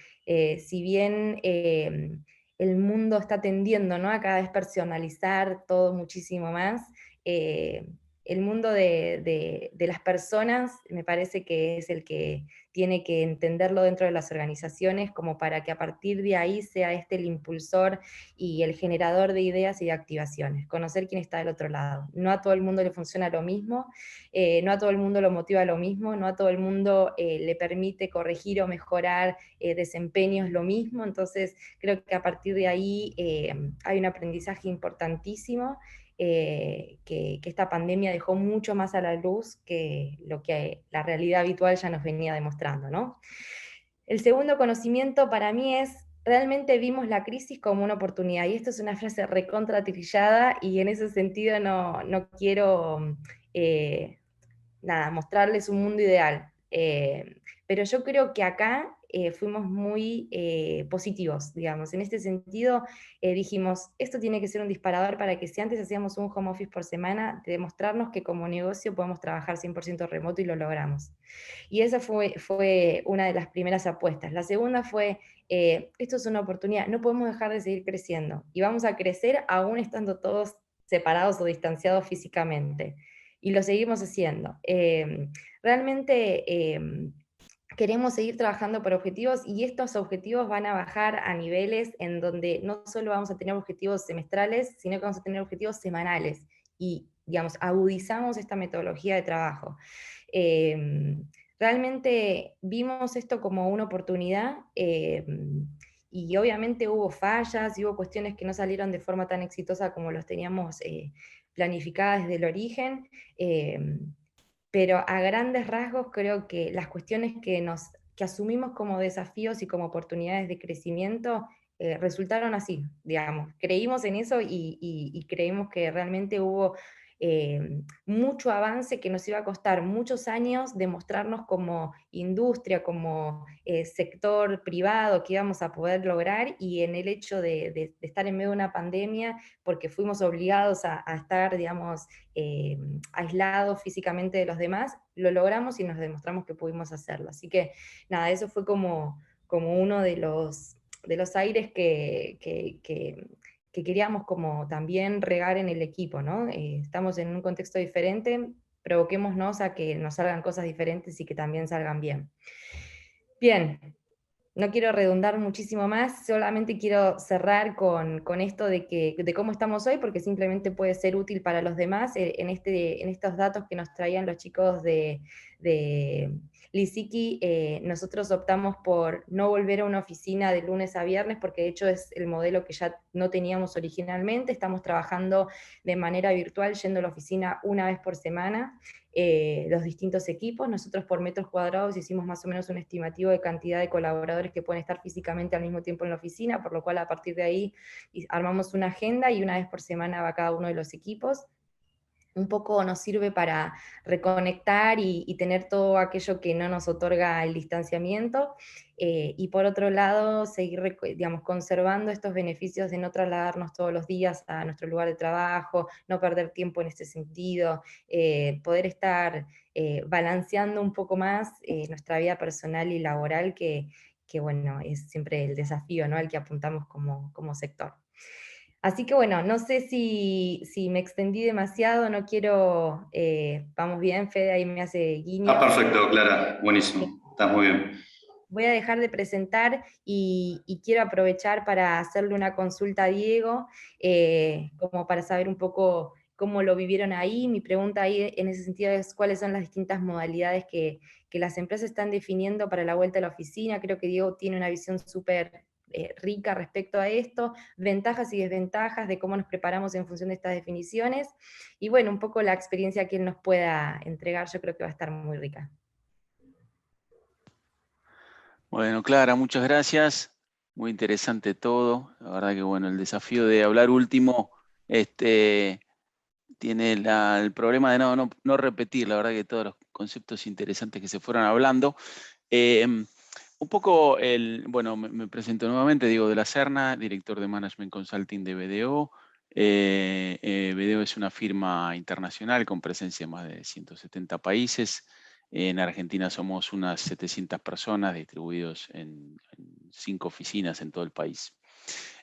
si bien el mundo está tendiendo, ¿no?, a cada vez personalizar todo muchísimo más, el mundo de las personas me parece que es el que tiene que entenderlo dentro de las organizaciones, como para que a partir de ahí sea este el impulsor y el generador de ideas y de activaciones, conocer quién está del otro lado. No a todo el mundo le funciona lo mismo, no a todo el mundo lo motiva lo mismo, no a todo el mundo le permite corregir o mejorar desempeños lo mismo, entonces creo que a partir de ahí hay un aprendizaje importantísimo que esta pandemia dejó mucho más a la luz que lo que la realidad habitual ya nos venía demostrando, ¿no? El segundo conocimiento para mí es, realmente vimos la crisis como una oportunidad, y esto es una frase recontratrillada, y en ese sentido no quiero mostrarles un mundo ideal. Pero yo creo que acá fuimos muy positivos, digamos. En este sentido, dijimos, esto tiene que ser un disparador para que si antes hacíamos un home office por semana, de demostrarnos que como negocio podemos trabajar 100% remoto, y lo logramos. Y esa fue una de las primeras apuestas. La segunda fue, esto es una oportunidad, no podemos dejar de seguir creciendo, y vamos a crecer aún estando todos separados o distanciados físicamente. Y lo seguimos haciendo. Realmente queremos seguir trabajando por objetivos, y estos objetivos van a bajar a niveles en donde no solo vamos a tener objetivos semestrales, sino que vamos a tener objetivos semanales, y, digamos, agudizamos esta metodología de trabajo. Realmente vimos esto como una oportunidad, y obviamente hubo fallas y hubo cuestiones que no salieron de forma tan exitosa como los teníamos planificadas desde el origen, pero a grandes rasgos creo que las cuestiones que asumimos como desafíos y como oportunidades de crecimiento resultaron así, digamos. Creímos en eso y creímos que realmente hubo mucho avance que nos iba a costar muchos años demostrarnos como industria, como sector privado que íbamos a poder lograr, y en el hecho de estar en medio de una pandemia, porque fuimos obligados a estar, digamos, aislados físicamente de los demás, lo logramos y nos demostramos que pudimos hacerlo. Así que nada, eso fue como uno de los aires que queríamos como también regar en el equipo, ¿no? Estamos en un contexto diferente, provoquémonos a que nos salgan cosas diferentes y que también salgan bien. Bien, no quiero redundar muchísimo más, solamente quiero cerrar con esto de cómo estamos hoy, porque simplemente puede ser útil para los demás en estos datos que nos traían los chicos de Lisiki. Nosotros optamos por no volver a una oficina de lunes a viernes, porque de hecho es el modelo que ya no teníamos originalmente. Estamos trabajando de manera virtual, yendo a la oficina una vez por semana, los distintos equipos. Nosotros por metros cuadrados hicimos más o menos un estimativo de cantidad de colaboradores que pueden estar físicamente al mismo tiempo en la oficina, por lo cual a partir de ahí armamos una agenda y una vez por semana va cada uno de los equipos. Un poco nos sirve para reconectar y tener todo aquello que no nos otorga el distanciamiento, y por otro lado seguir, digamos, conservando estos beneficios de no trasladarnos todos los días a nuestro lugar de trabajo, no perder tiempo en este sentido, poder estar balanceando un poco más nuestra vida personal y laboral, que bueno, es siempre el desafío, ¿no?, al que apuntamos como sector. Así que bueno, no sé si me extendí demasiado, no quiero, vamos bien, Fede ahí me hace guiño. Ah, perfecto, Clara, buenísimo, estás muy bien. Voy a dejar de presentar y quiero aprovechar para hacerle una consulta a Diego, como para saber un poco cómo lo vivieron ahí. Mi pregunta ahí en ese sentido es cuáles son las distintas modalidades que las empresas están definiendo para la vuelta a la oficina. Creo que Diego tiene una visión súper rica respecto a esto, ventajas y desventajas de cómo nos preparamos en función de estas definiciones, y bueno, un poco la experiencia que él nos pueda entregar, yo creo que va a estar muy rica. Bueno, Clara, muchas gracias. Muy interesante todo. La verdad que bueno, el desafío de hablar último tiene el problema de no repetir, la verdad que todos los conceptos interesantes que se fueron hablando. Un poco, bueno, me presento nuevamente, Diego de la Serna, director de Management Consulting de BDO. BDO es una firma internacional con presencia en más de 170 países. En Argentina somos unas 700 personas distribuidos en 5 oficinas en todo el país.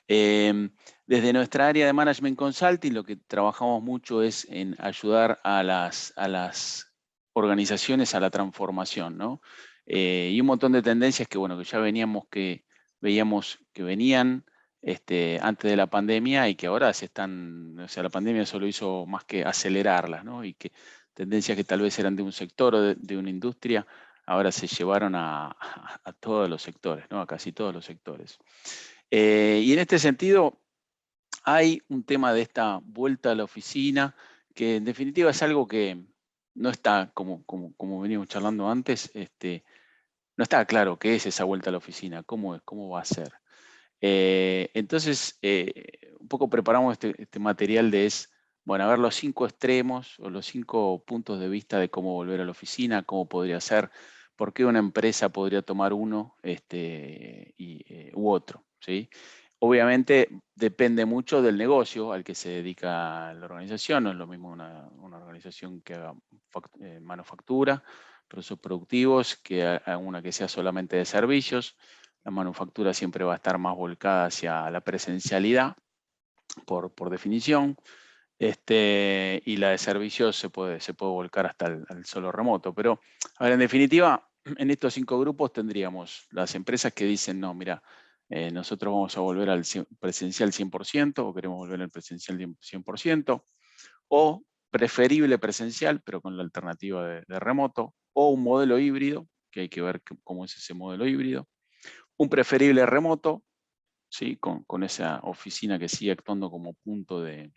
Desde nuestra área de Management Consulting lo que trabajamos mucho es en ayudar a las organizaciones a la transformación, ¿no? Y un montón de tendencias que, bueno, que ya veíamos que venían antes de la pandemia y que ahora o sea, la pandemia solo hizo más que acelerarlas, ¿no? Y que tendencias que tal vez eran de un sector o de una industria, ahora se llevaron a todos los sectores, ¿no? A casi todos los sectores. Y en este sentido, hay un tema de esta vuelta a la oficina, que en definitiva es algo que no está, como veníamos charlando antes, no está claro qué es esa vuelta a la oficina, cómo es, cómo va a ser. Entonces, un poco preparamos este material bueno, a ver los 5 extremos o los 5 puntos de vista de cómo volver a la oficina, cómo podría ser, por qué una empresa podría tomar uno u otro, ¿sí? Obviamente depende mucho del negocio al que se dedica la organización. No es lo mismo una organización que haga manufactura, procesos productivos, que a una que sea solamente de servicios. La manufactura siempre va a estar más volcada hacia la presencialidad, por definición. Y la de servicios se puede volcar hasta el solo remoto. Pero, a ver, en definitiva, en estos 5 grupos tendríamos las empresas que dicen, no, mira, nosotros vamos a volver al presencial 100%, o queremos volver al presencial 100%, o preferible presencial, pero con la alternativa de remoto, o un modelo híbrido, que hay que ver cómo es ese modelo híbrido, un preferible remoto, ¿sí? Con esa oficina que sigue actuando como punto de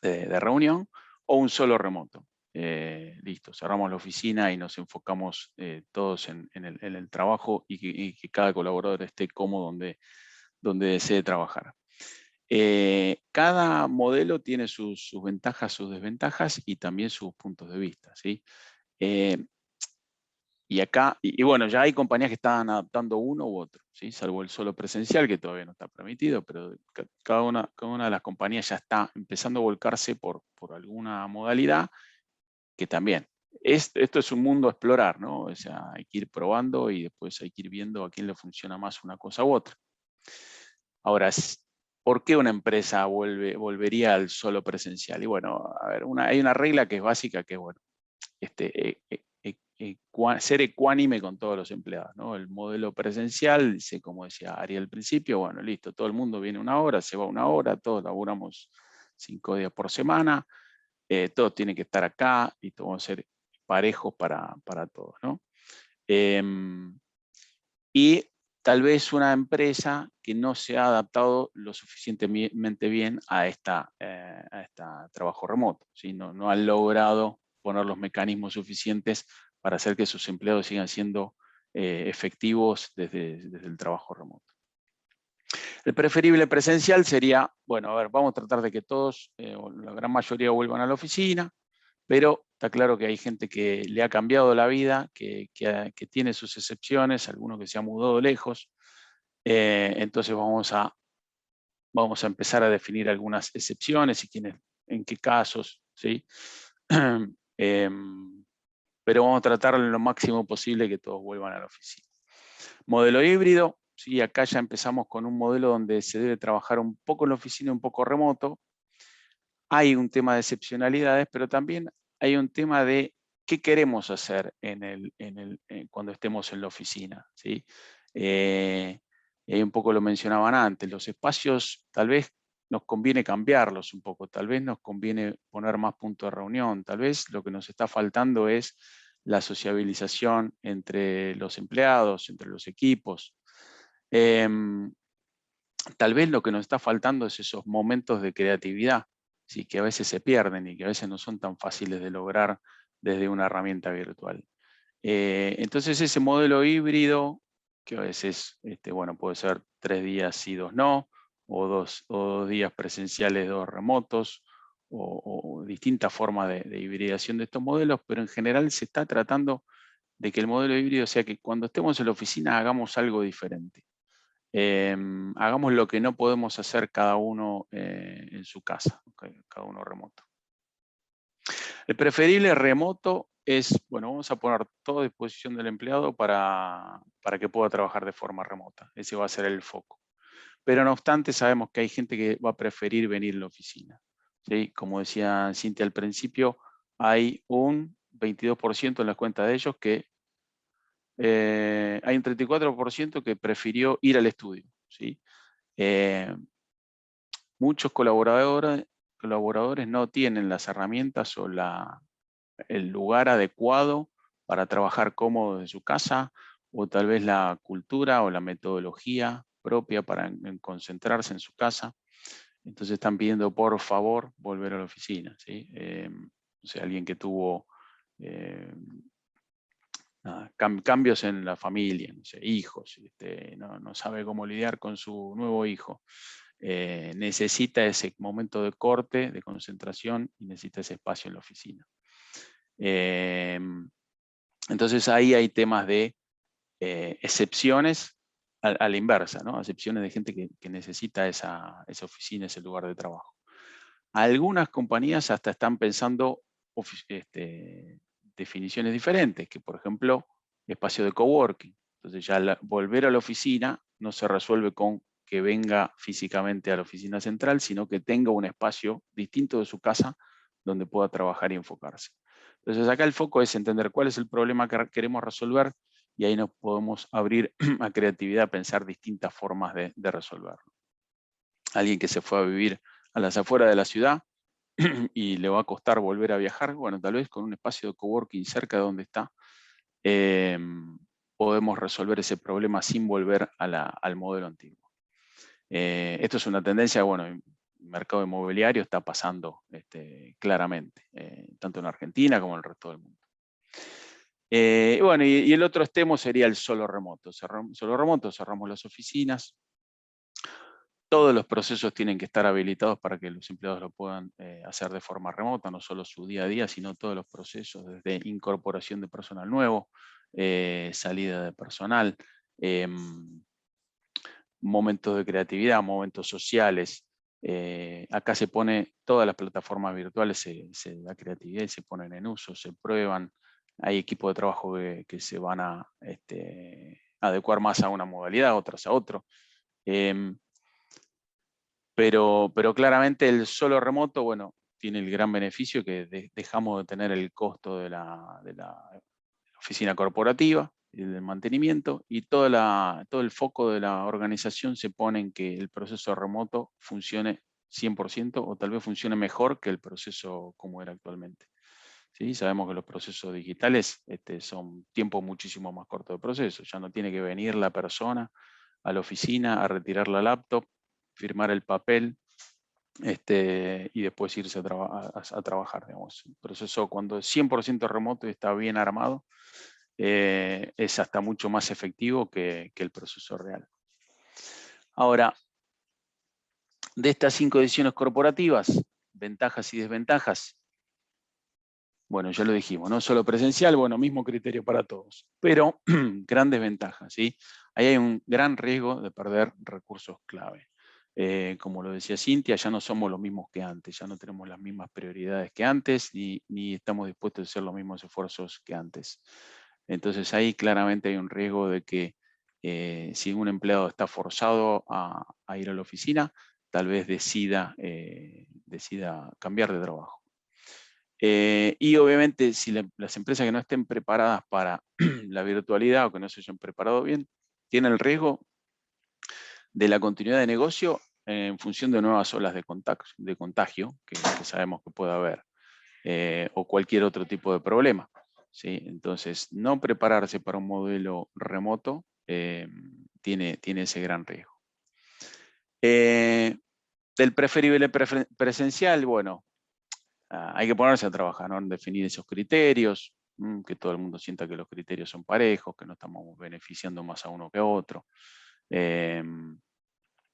reunión, o un solo remoto. Listo, cerramos la oficina y nos enfocamos todos en el trabajo, y que cada colaborador esté cómodo donde desee trabajar. Cada modelo tiene sus ventajas, sus desventajas y también sus puntos de vista, ¿sí? Y acá, y bueno, ya hay compañías que están adaptando uno u otro, ¿sí? Salvo el solo presencial, que todavía no está permitido, pero cada una de las compañías ya está empezando a volcarse por alguna modalidad, que también. Esto es un mundo a explorar, ¿no? O sea, hay que ir probando y después hay que ir viendo a quién le funciona más una cosa u otra. Ahora, ¿por qué una empresa volvería al solo presencial? Y bueno, a ver, hay una regla que es básica, que es, bueno, ser ecuánime con todos los empleados, ¿no? El modelo presencial, dice, como decía Ari al principio, bueno, listo, todo el mundo viene una hora, se va una hora, todos laburamos 5 días por semana, todos tienen que estar acá y todos vamos a ser parejos para todos, ¿no? Y tal vez una empresa que no se ha adaptado lo suficientemente bien a esta trabajo remoto, ¿sí? No han logrado poner los mecanismos suficientes para hacer que sus empleados sigan siendo efectivos desde el trabajo remoto. El preferible presencial sería, bueno, a ver, vamos a tratar de que todos, o la gran mayoría, vuelvan a la oficina, pero está claro que hay gente que le ha cambiado la vida, que tiene sus excepciones, algunos que se han mudado lejos. Entonces vamos a empezar a definir algunas excepciones y en qué casos, ¿sí? Pero vamos a tratar lo máximo posible que todos vuelvan a la oficina. Modelo híbrido, ¿sí? Acá ya empezamos con un modelo donde se debe trabajar un poco en la oficina, un poco remoto. Hay un tema de excepcionalidades, pero también hay un tema de qué queremos hacer cuando estemos en la oficina, ¿sí? Y un poco lo mencionaban antes, los espacios tal vez nos conviene cambiarlos un poco, tal vez nos conviene poner más puntos de reunión, tal vez lo que nos está faltando es la sociabilización entre los empleados, entre los equipos. Tal vez lo que nos está faltando es esos momentos de creatividad, ¿sí? Que a veces se pierden y que a veces no son tan fáciles de lograr desde una herramienta virtual. Entonces ese modelo híbrido, que a veces bueno, puede ser 3 días sí, 2 no, o 2 días presenciales, 2 remotos, o distintas formas de hibridación de estos modelos, pero en general se está tratando de que el modelo híbrido sea que cuando estemos en la oficina hagamos algo diferente. Hagamos lo que no podemos hacer cada uno en su casa, cada uno remoto. El preferible remoto es, bueno, vamos a poner todo a disposición del empleado para que pueda trabajar de forma remota. Ese va a ser el foco. Pero no obstante, sabemos que hay gente que va a preferir venir a la oficina, ¿sí? Como decía Cintia al principio, hay un 22% en las cuentas de ellos que hay un 34% que prefirió ir al estudio, ¿sí? Muchos colaboradores no tienen las herramientas o el lugar adecuado para trabajar cómodo en su casa, o tal vez la cultura o la metodología propia para concentrarse en su casa. Entonces están pidiendo por favor volver a la oficina, ¿sí? O sea, alguien que tuvo cambios en la familia, no sé, hijos, no sabe cómo lidiar con su nuevo hijo. Necesita ese momento de corte, de concentración, y necesita ese espacio en la oficina. Entonces ahí hay temas de excepciones a la inversa, ¿no? Excepciones de gente que necesita esa oficina, ese lugar de trabajo. Algunas compañías hasta están pensando definiciones diferentes, que por ejemplo, espacio de coworking. Entonces ya volver a la oficina no se resuelve con que venga físicamente a la oficina central, sino que tenga un espacio distinto de su casa donde pueda trabajar y enfocarse. Entonces acá el foco es entender cuál es el problema que queremos resolver, y ahí nos podemos abrir a creatividad, a pensar distintas formas de resolverlo. Alguien que se fue a vivir a las afueras de la ciudad y le va a costar volver a viajar, bueno, tal vez con un espacio de coworking cerca de donde está, podemos resolver ese problema sin volver al modelo antiguo. Esto es una tendencia, bueno, el mercado inmobiliario está pasando claramente, tanto en Argentina como en el resto del mundo. Bueno, y el otro extremo sería el solo remoto. Solo remoto, cerramos las oficinas. Todos los procesos tienen que estar habilitados para que los empleados lo puedan hacer de forma remota, no solo su día a día, sino todos los procesos, desde incorporación de personal nuevo, salida de personal, momentos de creatividad, momentos sociales. Acá se pone, todas las plataformas virtuales se da creatividad y se ponen en uso, se prueban. Hay equipos de trabajo que se van a adecuar más a una modalidad, otras a otro. Pero claramente el solo remoto, bueno, tiene el gran beneficio que dejamos de tener el costo de la oficina corporativa y del mantenimiento, y todo el foco de la organización se pone en que el proceso remoto funcione 100% o tal vez funcione mejor que el proceso como era actualmente. ¿Sí? Sabemos que los procesos digitales son tiempos muchísimo más cortos de proceso. Ya no tiene que venir la persona a la oficina a retirar la laptop, firmar el papel y después irse a trabajar. Digamos. El proceso, cuando es 100% remoto y está bien armado, es hasta mucho más efectivo que el proceso real. Ahora, de estas 5 decisiones corporativas, ventajas y desventajas, bueno, ya lo dijimos, no solo presencial, bueno, mismo criterio para todos, pero grandes ventajas, ¿sí? Ahí hay un gran riesgo de perder recursos clave. Como lo decía Cintia, ya no somos los mismos que antes, ya no tenemos las mismas prioridades que antes, ni estamos dispuestos a hacer los mismos esfuerzos que antes. Entonces ahí claramente hay un riesgo de que si un empleado está forzado a ir a la oficina, tal vez decida cambiar de trabajo. Y obviamente si las empresas que no estén preparadas para la virtualidad o que no se hayan preparado bien, tienen el riesgo de la continuidad de negocio en función de nuevas olas de contagio que sabemos que puede haber, o cualquier otro tipo de problema. ¿Sí? Entonces, no prepararse para un modelo remoto tiene ese gran riesgo. Del preferible presencial, bueno, hay que ponerse a trabajar, ¿no? En definir esos criterios, que todo el mundo sienta que los criterios son parejos, que no estamos beneficiando más a uno que a otro.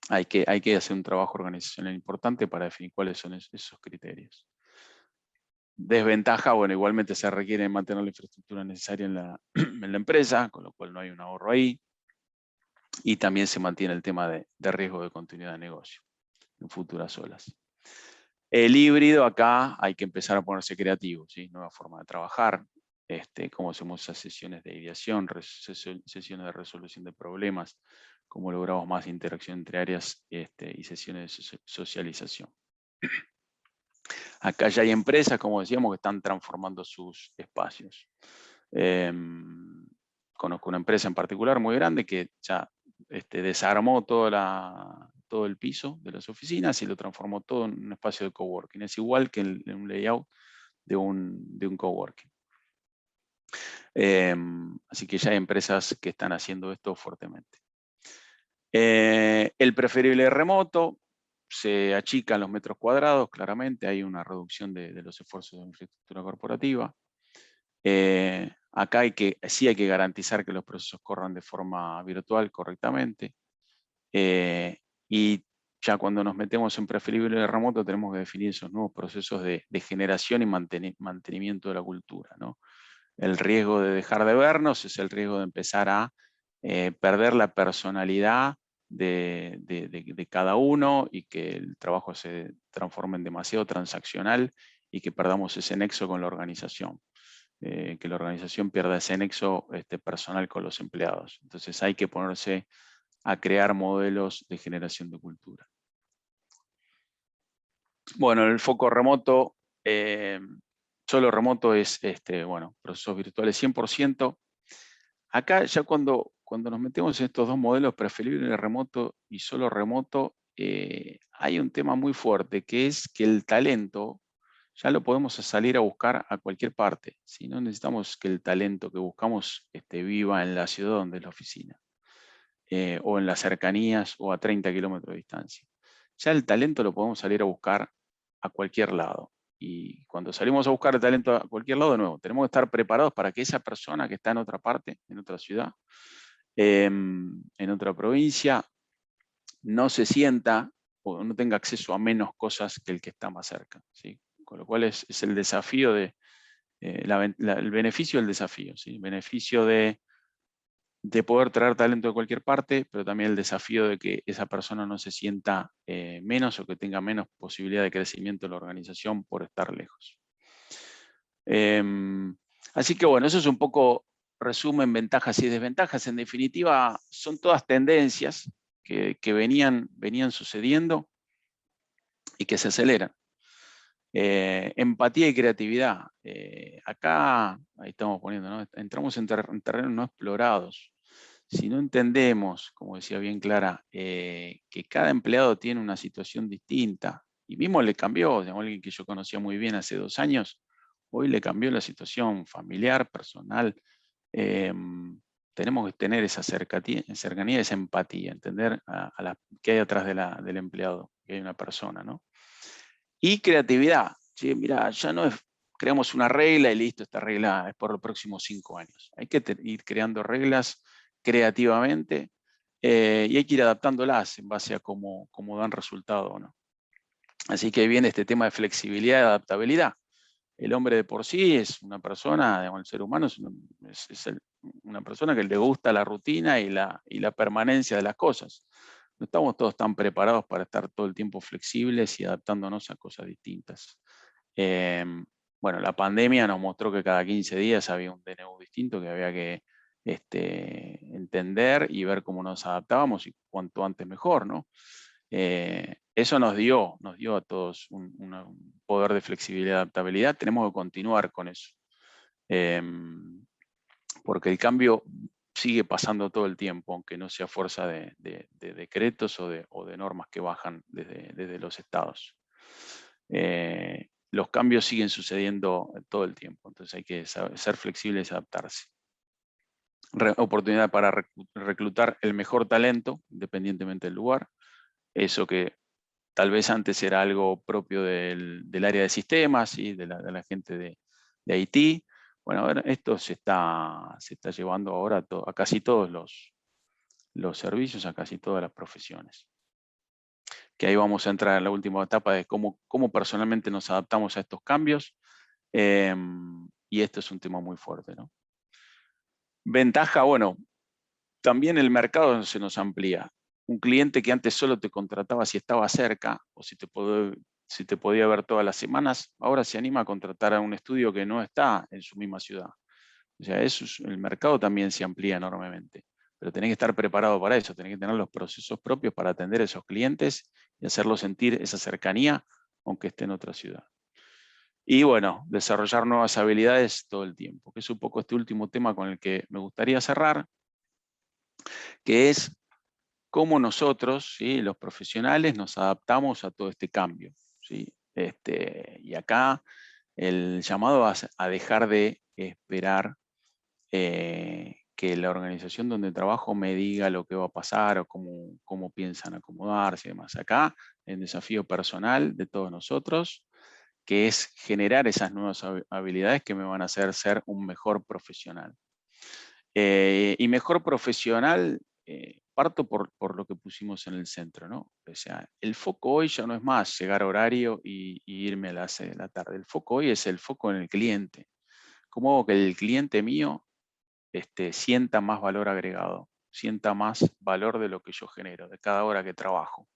Hay que hacer un trabajo organizacional importante para definir cuáles son esos criterios. Desventaja, bueno, igualmente se requiere mantener la infraestructura necesaria en la empresa, con lo cual no hay un ahorro ahí. Y también se mantiene el tema de riesgo de continuidad de negocio en futuras olas. El híbrido, acá hay que empezar a ponerse creativo, ¿sí? Nueva forma de trabajar, cómo hacemos esas sesiones de ideación, sesiones de resolución de problemas, cómo logramos más interacción entre áreas y sesiones de socialización. Acá ya hay empresas, como decíamos, que están transformando sus espacios. Conozco una empresa en particular muy grande que ya desarmó todo el piso de las oficinas y lo transformó todo en un espacio de coworking. Es igual que en un layout de un coworking. Así que ya hay empresas que están haciendo esto fuertemente. El preferible remoto, se achican los metros cuadrados, claramente hay una reducción de los esfuerzos de infraestructura corporativa. Acá sí hay que garantizar que los procesos corran de forma virtual correctamente. Y ya cuando nos metemos en preferible remoto tenemos que definir esos nuevos procesos de generación y mantenimiento de la cultura, ¿no? El riesgo de dejar de vernos es el riesgo de empezar a perder la personalidad de cada uno y que el trabajo se transforme en demasiado transaccional y que perdamos ese nexo con la organización. Que la organización pierda ese nexo personal con los empleados. Entonces hay que ponerse a crear modelos de generación de cultura. Bueno, el foco remoto, solo remoto es, procesos virtuales 100%. Acá ya cuando nos metemos en estos dos modelos, preferible remoto y solo remoto, hay un tema muy fuerte, que es que el talento ya lo podemos salir a buscar a cualquier parte. ¿Sí? No necesitamos que el talento que buscamos viva en la ciudad donde es la oficina, o en las cercanías o a 30 kilómetros de distancia. Ya el talento lo podemos salir a buscar a cualquier lado. Y cuando salimos a buscar el talento a cualquier lado, de nuevo, tenemos que estar preparados para que esa persona que está en otra parte, en otra ciudad, en otra provincia, no se sienta o no tenga acceso a menos cosas que el que está más cerca, ¿sí? Con lo cual es el desafío de, el beneficio del desafío, ¿sí? El beneficio de poder traer talento de cualquier parte, pero también el desafío de que esa persona no se sienta menos o que tenga menos posibilidad de crecimiento en la organización por estar lejos. Así que bueno, eso es un poco resumen, ventajas y desventajas. En definitiva, son todas tendencias que venían sucediendo y que se aceleran. Empatía y creatividad. Acá, ahí estamos poniendo, ¿no? Entramos en terrenos no explorados. Si no entendemos, como decía bien Clara, que cada empleado tiene una situación distinta, y mismo le cambió, digamos, alguien que yo conocía muy bien hace 2 años, hoy le cambió la situación familiar, personal. Tenemos que tener esa cercanía, esa empatía, entender qué hay atrás del empleado, que hay una persona, ¿no? Y creatividad. ¿Sí? Mira, ya no es, creamos una regla y listo, esta regla es por los próximos 5 años. Hay que ir creando reglas creativamente y hay que ir adaptándolas en base a cómo dan resultado o no. Así que viene este tema de flexibilidad y adaptabilidad. El hombre de por sí es una persona, digamos, el ser humano es una persona que le gusta la rutina y la permanencia de las cosas. No estamos todos tan preparados para estar todo el tiempo flexibles y adaptándonos a cosas distintas. Bueno, la pandemia nos mostró que cada 15 días había un DNU distinto que había que entender y ver cómo nos adaptábamos y cuanto antes mejor, ¿no? Eso nos dio a todos un poder de flexibilidad y adaptabilidad. Tenemos que continuar con eso. Porque el cambio sigue pasando todo el tiempo, aunque no sea fuerza de decretos o de normas que bajan desde los estados. Los cambios siguen sucediendo todo el tiempo, entonces hay que ser flexibles y adaptarse. Oportunidad para reclutar el mejor talento, independientemente del lugar. Eso que tal vez antes era algo propio del área de sistemas, ¿sí? de la gente de IT. Bueno, ahora esto se está llevando ahora a casi todos los servicios, a casi todas las profesiones. Que ahí vamos a entrar en la última etapa de cómo personalmente nos adaptamos a estos cambios. Y esto es un tema muy fuerte, ¿no? Ventaja, bueno, también el mercado se nos amplía. Un cliente que antes solo te contrataba si estaba cerca o si te podía ver todas las semanas, ahora se anima a contratar a un estudio que no está en su misma ciudad. O sea, el mercado también se amplía enormemente. Pero tenés que estar preparado para eso, tenés que tener los procesos propios para atender a esos clientes y hacerlos sentir esa cercanía, aunque esté en otra ciudad. Y bueno, desarrollar nuevas habilidades todo el tiempo, que es un poco este último tema con el que me gustaría cerrar, que es cómo nosotros, ¿sí? Los profesionales, nos adaptamos a todo este cambio, ¿sí? Y acá el llamado a dejar de esperar que la organización donde trabajo me diga lo que va a pasar o cómo piensan acomodarse y demás. Acá el desafío personal de todos nosotros, que es generar esas nuevas habilidades que me van a hacer ser un mejor profesional. Y mejor profesional, parto por lo que pusimos en el centro, ¿no? O sea, el foco hoy ya no es más llegar a horario y irme a las 6 de la tarde. El foco hoy es el foco en el cliente. ¿Cómo hago que el cliente mío sienta más valor agregado, sienta más valor de lo que yo genero, de cada hora que trabajo,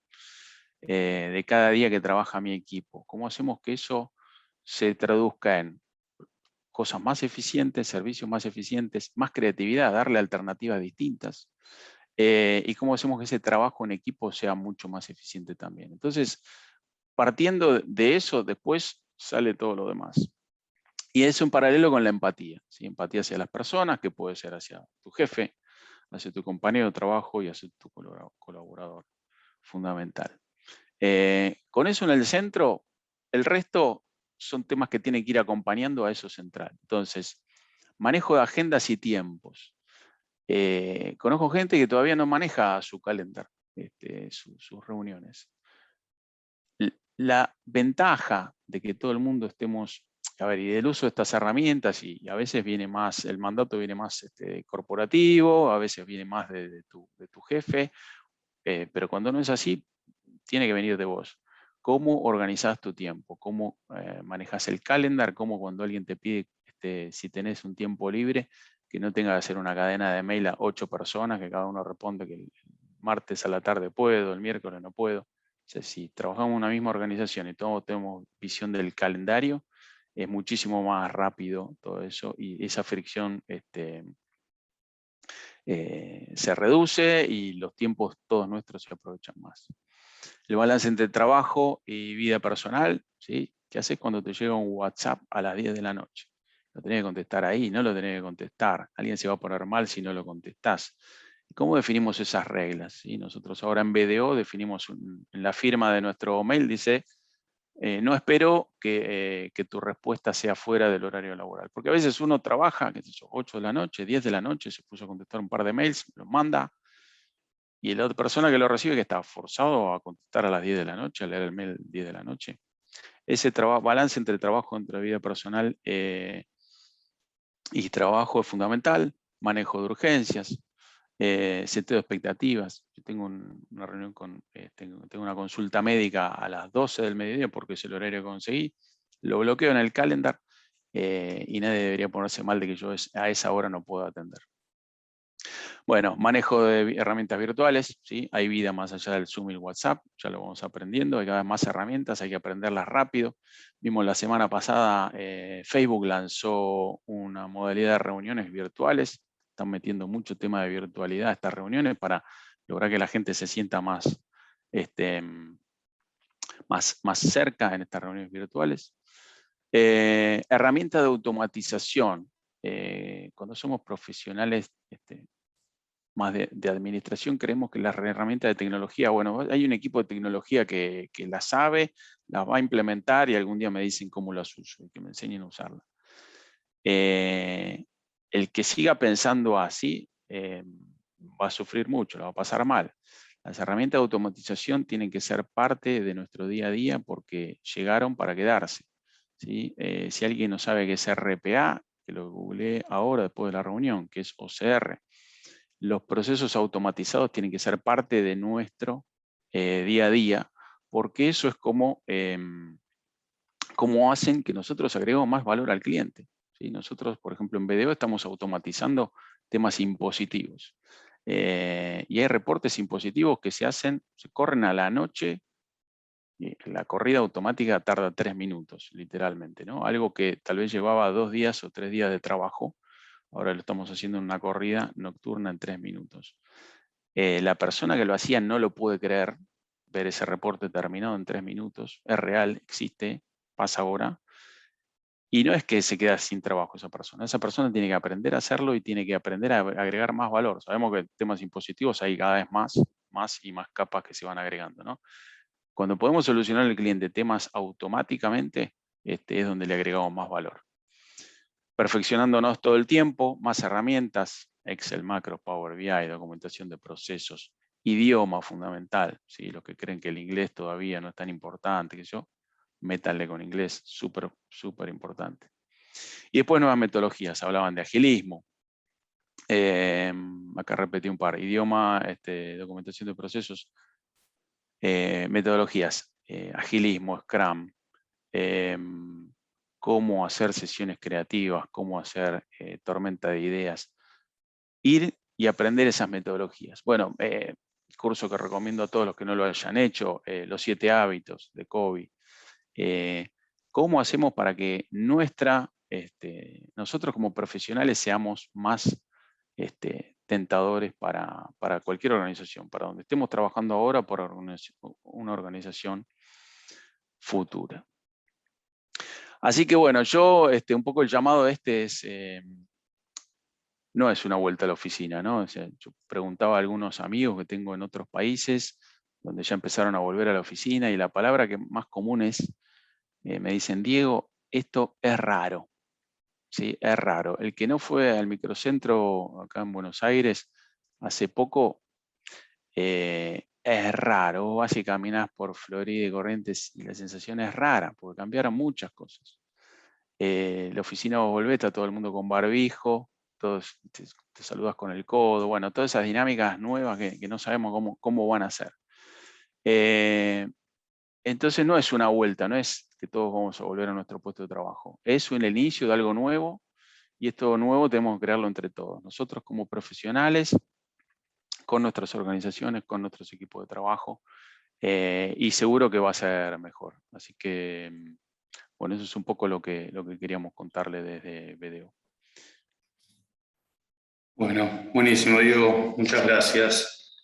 de cada día que trabaja mi equipo? ¿Cómo hacemos que eso se traduzca en cosas más eficientes, servicios más eficientes, más creatividad, darle alternativas distintas? Y cómo hacemos que ese trabajo en equipo sea mucho más eficiente también. Entonces, partiendo de eso, después sale todo lo demás. Y es un paralelo con la empatía, ¿sí? Empatía hacia las personas, que puede ser hacia tu jefe, hacia tu compañero de trabajo y hacia tu colaborador. Fundamental. Con eso en el centro, el resto son temas que tienen que ir acompañando a eso central. Entonces, manejo de agendas y tiempos. Conozco gente que todavía no maneja su calendar, sus reuniones. La ventaja de que todo el mundo estemos, a ver, y del uso de estas herramientas, y a veces viene más, el mandato viene más corporativo, a veces viene más de tu jefe, pero cuando no es así, tiene que venir de vos. ¿Cómo organizás tu tiempo? ¿Cómo manejas el calendar? ¿Cómo cuando alguien te pide si tenés un tiempo libre, que no tenga que hacer una cadena de mail a 8 personas, que cada uno responde que el martes a la tarde puedo, el miércoles no puedo? O sea, si trabajamos en una misma organización y todos tenemos visión del calendario, es muchísimo más rápido todo eso y esa fricción se reduce y los tiempos todos nuestros se aprovechan más. El balance entre trabajo y vida personal, ¿sí? ¿Qué haces cuando te llega un WhatsApp a las 10 de la noche? Lo tenés que contestar ahí, no lo tenés que contestar. Alguien se va a poner mal si no lo contestás. ¿Cómo definimos esas reglas? ¿Sí? Nosotros ahora en BDO definimos en la firma de nuestro mail, dice, no espero que tu respuesta sea fuera del horario laboral. Porque a veces uno trabaja, qué sé yo, 8 de la noche, 10 de la noche, se puso a contestar un par de mails, los manda, y la otra persona que lo recibe, que está forzado a contestar a las 10 de la noche, a leer el mail 10 de la noche. Ese balance entre trabajo, entre vida personal y trabajo es fundamental. Manejo de urgencias, seteo de expectativas. Yo tengo una reunión tengo una consulta médica a las 12 del mediodía porque es el horario que conseguí. Lo bloqueo en el calendar y nadie debería ponerse mal de que yo a esa hora no puedo atender. Bueno, manejo de herramientas virtuales, ¿sí? Hay vida más allá del Zoom y el WhatsApp, ya lo vamos aprendiendo, hay cada vez más herramientas, hay que aprenderlas rápido. Vimos la semana pasada, Facebook lanzó una modalidad de reuniones virtuales, están metiendo mucho tema de virtualidad a estas reuniones para lograr que la gente se sienta más cerca en estas reuniones virtuales. Herramienta de automatización. Cuando somos profesionales más de administración, creemos que las herramientas de tecnología, bueno, hay un equipo de tecnología que las sabe, las va a implementar y algún día me dicen cómo las uso y que me enseñen a usarlas. El que siga pensando así va a sufrir mucho, la va a pasar mal. Las herramientas de automatización tienen que ser parte de nuestro día a día porque llegaron para quedarse, ¿sí? Si alguien no sabe qué es RPA, que lo googleé ahora después de la reunión, que es OCR. Los procesos automatizados tienen que ser parte de nuestro día a día, porque eso es como hacen que nosotros agreguemos más valor al cliente. ¿Sí? Nosotros, por ejemplo, en BDO estamos automatizando temas impositivos. Y hay reportes impositivos que se corren a la noche. Y la corrida automática tarda 3 minutos, literalmente, ¿no? Algo que tal vez llevaba 2 días o 3 días de trabajo, ahora lo estamos haciendo en una corrida nocturna en 3 minutos. La persona que lo hacía no lo puede creer, ver ese reporte terminado en 3 minutos, es real, existe, pasa ahora. Y no es que se queda sin trabajo esa persona tiene que aprender a hacerlo y tiene que aprender a agregar más valor. Sabemos que temas impositivos hay cada vez más y más capas que se van agregando, ¿no? Cuando podemos solucionar al cliente temas automáticamente, es donde le agregamos más valor. Perfeccionándonos todo el tiempo, más herramientas, Excel, Macro, Power BI, documentación de procesos, idioma fundamental, ¿sí? Los que creen que el inglés todavía no es tan importante, métanle con inglés, súper importante. Y después nuevas metodologías, hablaban de agilismo, acá repetí un par, idioma, documentación de procesos, metodologías, agilismo, Scrum, cómo hacer sesiones creativas, cómo hacer tormenta de ideas, ir y aprender esas metodologías. Bueno, curso que recomiendo a todos los que no lo hayan hecho, los 7 hábitos de Covey. ¿Cómo hacemos para que nosotros como profesionales seamos más tentadores para cualquier organización, para donde estemos trabajando ahora, por una organización futura? Así que bueno, yo un poco el llamado es, no es una vuelta a la oficina, ¿no? O sea, yo preguntaba a algunos amigos que tengo en otros países, donde ya empezaron a volver a la oficina, y la palabra que más común es, me dicen, Diego, esto es raro. Sí, es raro. El que no fue al microcentro acá en Buenos Aires hace poco, es raro. Vos vas y caminás por Florida y Corrientes y la sensación es rara, porque cambiaron muchas cosas. La oficina vos volvés, está todo el mundo con barbijo, todos te saludas con el codo, bueno, todas esas dinámicas nuevas que no sabemos cómo van a ser. Entonces no es una vuelta, no es que todos vamos a volver a nuestro puesto de trabajo, es el inicio de algo nuevo, y esto nuevo tenemos que crearlo entre todos. Nosotros como profesionales, con nuestras organizaciones, con nuestros equipos de trabajo, y seguro que va a ser mejor. Así que, bueno, eso es un poco lo que queríamos contarle desde BDO. Bueno, buenísimo, Diego. Muchas gracias.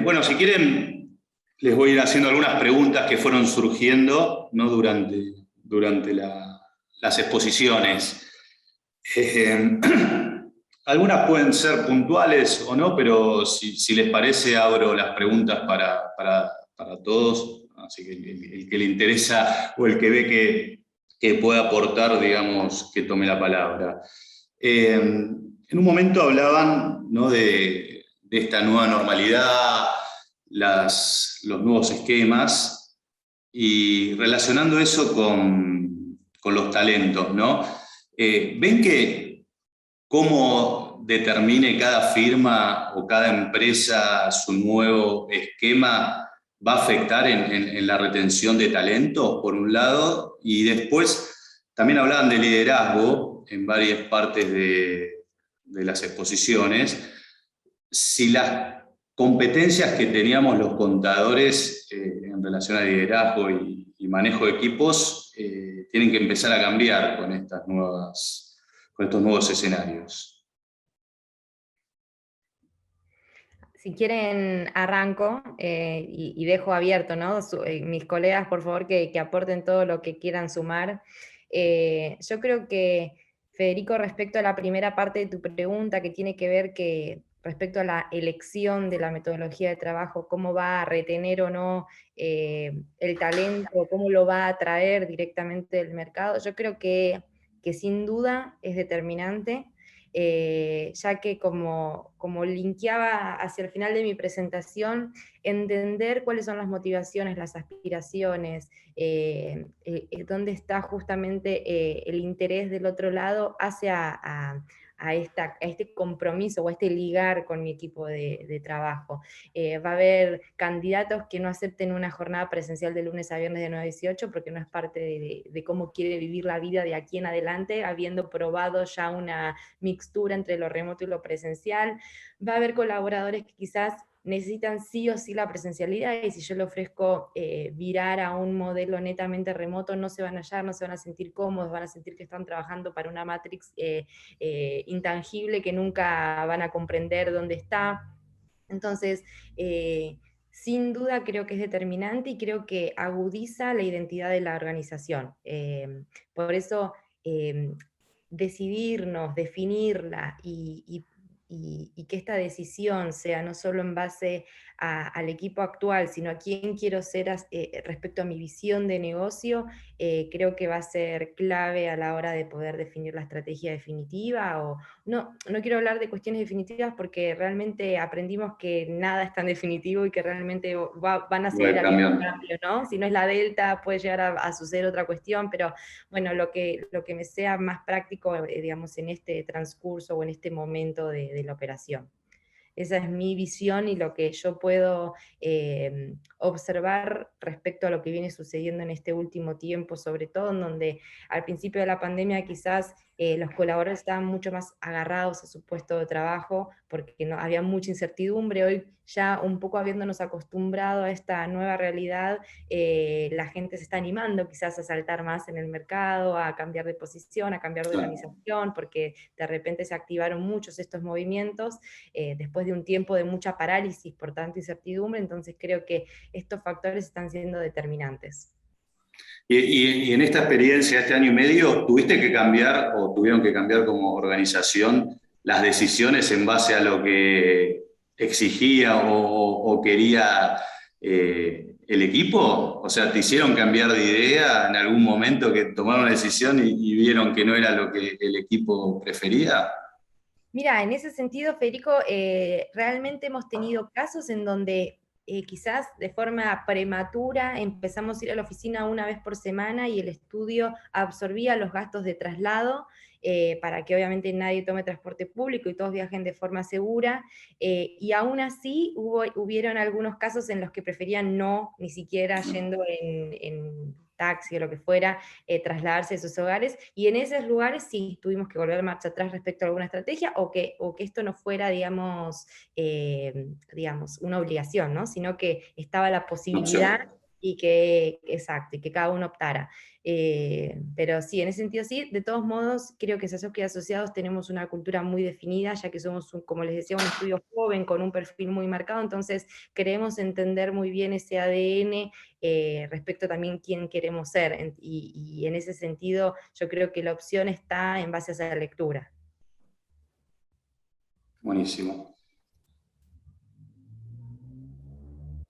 Bueno, si quieren, les voy a ir haciendo algunas preguntas que fueron surgiendo, ¿no? durante las exposiciones. Algunas pueden ser puntuales o no, pero si les parece, abro las preguntas para todos. Así que el que le interesa o el que ve que puede aportar, digamos, que tome la palabra. En un momento hablaban, ¿no? de esta nueva normalidad, los nuevos esquemas, y relacionando eso con los talentos, ¿no? ¿Ven que cómo determine cada firma o cada empresa su nuevo esquema va a afectar en la retención de talentos, por un lado? Y después también hablaban de liderazgo en varias partes de las exposiciones. Si las competencias que teníamos los contadores en relación a liderazgo y manejo de equipos tienen que empezar a cambiar con estos nuevos escenarios. Si quieren, arranco y dejo abierto, ¿no? Mis colegas, por favor, que aporten todo lo que quieran sumar. Yo creo que, Federico, respecto a la primera parte de tu pregunta, que tiene que ver respecto a la elección de la metodología de trabajo, cómo va a retener o no el talento, cómo lo va a atraer directamente del mercado, yo creo que sin duda es determinante. Ya que como linkeaba hacia el final de mi presentación, entender cuáles son las motivaciones, las aspiraciones, dónde está justamente el interés del otro lado hacia a este compromiso o a este ligar con mi equipo de trabajo. Va a haber candidatos que no acepten una jornada presencial de lunes a viernes de 9 a 18 porque no es parte de cómo quiere vivir la vida de aquí en adelante, habiendo probado ya una mixtura entre lo remoto y lo presencial. Va a haber colaboradores que quizás necesitan sí o sí la presencialidad, y si yo le ofrezco virar a un modelo netamente remoto, no se van a hallar, no se van a sentir cómodos, van a sentir que están trabajando para una matrix intangible que nunca van a comprender dónde está. Entonces, sin duda creo que es determinante y creo que agudiza la identidad de la organización. Por eso, decidirnos, definirla y que esta decisión sea no solo en base al equipo actual, sino a quién quiero ser respecto a mi visión de negocio, creo que va a ser clave a la hora de poder definir la estrategia definitiva. No quiero hablar de cuestiones definitivas porque realmente aprendimos que nada es tan definitivo y que realmente van a seguir habiendo cambio, ¿no? Si no es la delta, puede llegar a suceder otra cuestión, pero bueno, lo que me sea más práctico, digamos, en este transcurso o en este momento de la operación. Esa es mi visión y lo que yo puedo observar respecto a lo que viene sucediendo en este último tiempo, sobre todo en donde al principio de la pandemia quizás los colaboradores estaban mucho más agarrados a su puesto de trabajo porque no, había mucha incertidumbre. Hoy ya un poco habiéndonos acostumbrado a esta nueva realidad, la gente se está animando quizás a saltar más en el mercado, a cambiar de posición, a cambiar de organización, porque de repente se activaron muchos estos movimientos después de un tiempo de mucha parálisis por tanta incertidumbre. Entonces creo que estos factores están siendo determinantes. Y en esta experiencia, este año y medio, ¿tuviste que cambiar o tuvieron que cambiar como organización las decisiones en base a lo que exigía o quería el equipo? O sea, ¿te hicieron cambiar de idea en algún momento que tomaron una decisión y vieron que no era lo que el equipo prefería? Mira, en ese sentido, Federico, realmente hemos tenido casos en donde quizás de forma prematura empezamos a ir a la oficina una vez por semana y el estudio absorbía los gastos de traslado para que obviamente nadie tome transporte público y todos viajen de forma segura, y aún así hubieron algunos casos en los que preferían no, ni siquiera yendo en taxi o lo que fuera, trasladarse de sus hogares, y en esos lugares sí tuvimos que volver marcha atrás respecto a alguna estrategia, o que esto no fuera, digamos, una obligación, ¿no? Sino que estaba la posibilidad y que, exacto, y que cada uno optara. Pero sí, en ese sentido sí, de todos modos, creo que Sasok y Asociados tenemos una cultura muy definida, ya que somos, como les decía, un estudio joven con un perfil muy marcado, entonces queremos entender muy bien ese ADN, respecto también quién queremos ser, y en ese sentido yo creo que la opción está en base a esa lectura. Buenísimo.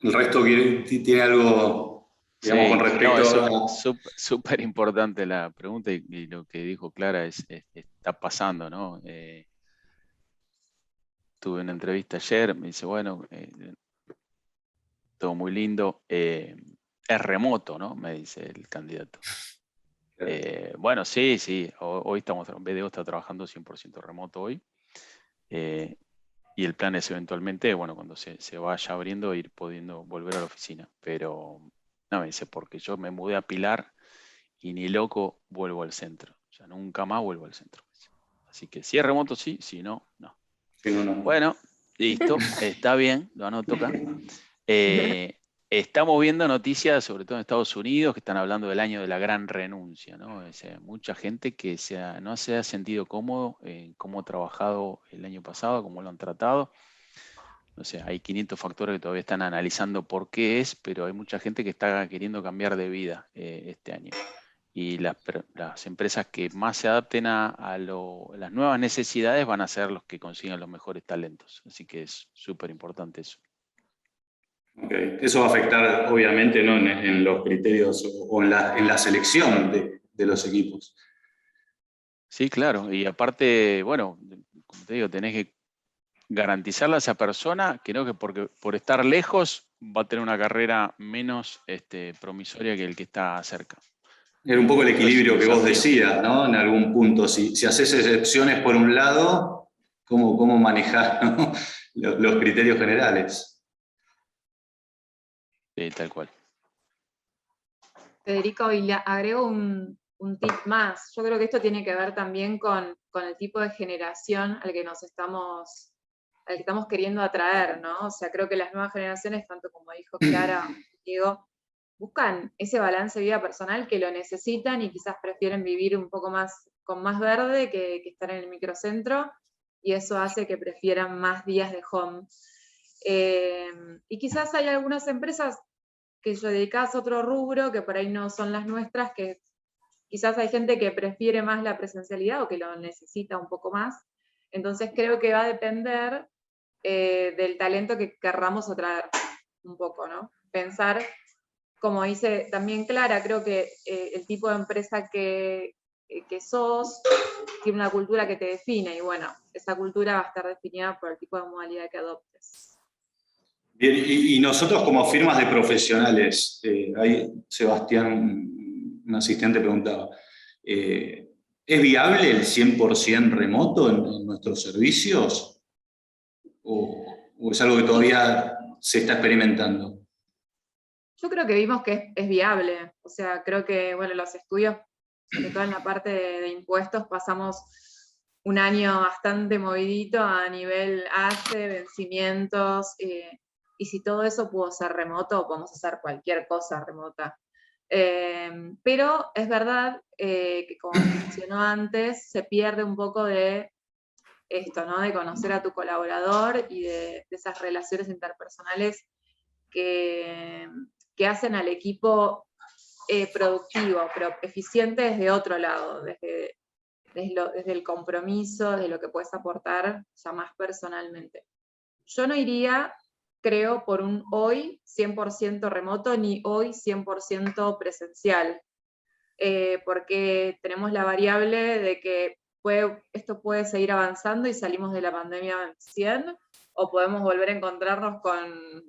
¿El resto tiene algo, digamos, con respecto es a...? súper importante la pregunta, y lo que dijo Clara está pasando, ¿no? Tuve una entrevista ayer, me dice, bueno, todo muy lindo, es remoto, ¿no? Me dice el candidato. Bueno, sí, hoy estamos, BDO está trabajando 100% remoto hoy, y el plan es eventualmente, bueno, cuando se vaya abriendo, ir pudiendo volver a la oficina, pero no, me dice, porque yo me mudé a Pilar y ni loco vuelvo al centro, o sea, nunca más vuelvo al centro. Así que si es remoto, sí, si no, no. Sí, no. Bueno, listo, está bien, lo anoto acá. Estamos viendo noticias, sobre todo en Estados Unidos, que están hablando del año de la gran renuncia, ¿no? O sea, mucha gente que no se ha sentido cómodo en cómo ha trabajado el año pasado, cómo lo han tratado. No sé, hay 500 factores que todavía están analizando por qué es, pero hay mucha gente que está queriendo cambiar de vida este año. Y las empresas que más se adapten a las nuevas necesidades van a ser los que consigan los mejores talentos. Así que es súper importante eso. Okay. Eso va a afectar, obviamente, ¿no? en los criterios o en la selección de los equipos. Sí, claro. Y aparte, bueno, como te digo, tenés que garantizarle a esa persona que no, que porque por estar lejos va a tener una carrera menos promisoria que el que está cerca. Era un poco el equilibrio que vos Desafío. decías, ¿no? En algún punto, si haces excepciones por un lado, ¿cómo manejar, ¿no? los criterios generales? Sí, tal cual. Federico, y le agrego un tip más. Yo creo que esto tiene que ver también con el tipo de generación al que estamos queriendo atraer, ¿no? O sea, creo que las nuevas generaciones, tanto como dijo Clara, Diego, buscan ese balance de vida personal que lo necesitan y quizás prefieren vivir un poco más con más verde que estar en el microcentro, y eso hace que prefieran más días de home. Y quizás hay algunas empresas que dedicadas a otro rubro, que por ahí no son las nuestras, que quizás hay gente que prefiere más la presencialidad o que lo necesita un poco más. Entonces creo que va a depender del talento que querramos atraer un poco, ¿no? Pensar, como dice también Clara, creo que el tipo de empresa que sos tiene una cultura que te define, y bueno, esa cultura va a estar definida por el tipo de modalidad que adoptes. Bien, y nosotros como firmas de profesionales, ahí Sebastián, un asistente, preguntaba, ¿es viable el 100% remoto en nuestros servicios? ¿O es algo que todavía se está experimentando? Yo creo que vimos que es viable. O sea, creo que, bueno, los estudios, sobre todo en la parte de impuestos, pasamos un año bastante movidito a nivel ACE, vencimientos, y si todo eso pudo ser remoto, podemos hacer cualquier cosa remota. Pero es verdad que, como mencionó antes, se pierde un poco de esto, ¿no? De conocer a tu colaborador y de esas relaciones interpersonales que hacen al equipo productivo, pero eficiente desde otro lado, desde el compromiso, de lo que puedes aportar ya más personalmente. Yo no iría, creo, por un hoy 100% remoto, ni hoy 100% presencial, porque tenemos la variable de que esto puede seguir avanzando y salimos de la pandemia en 100, o podemos volver a encontrarnos con,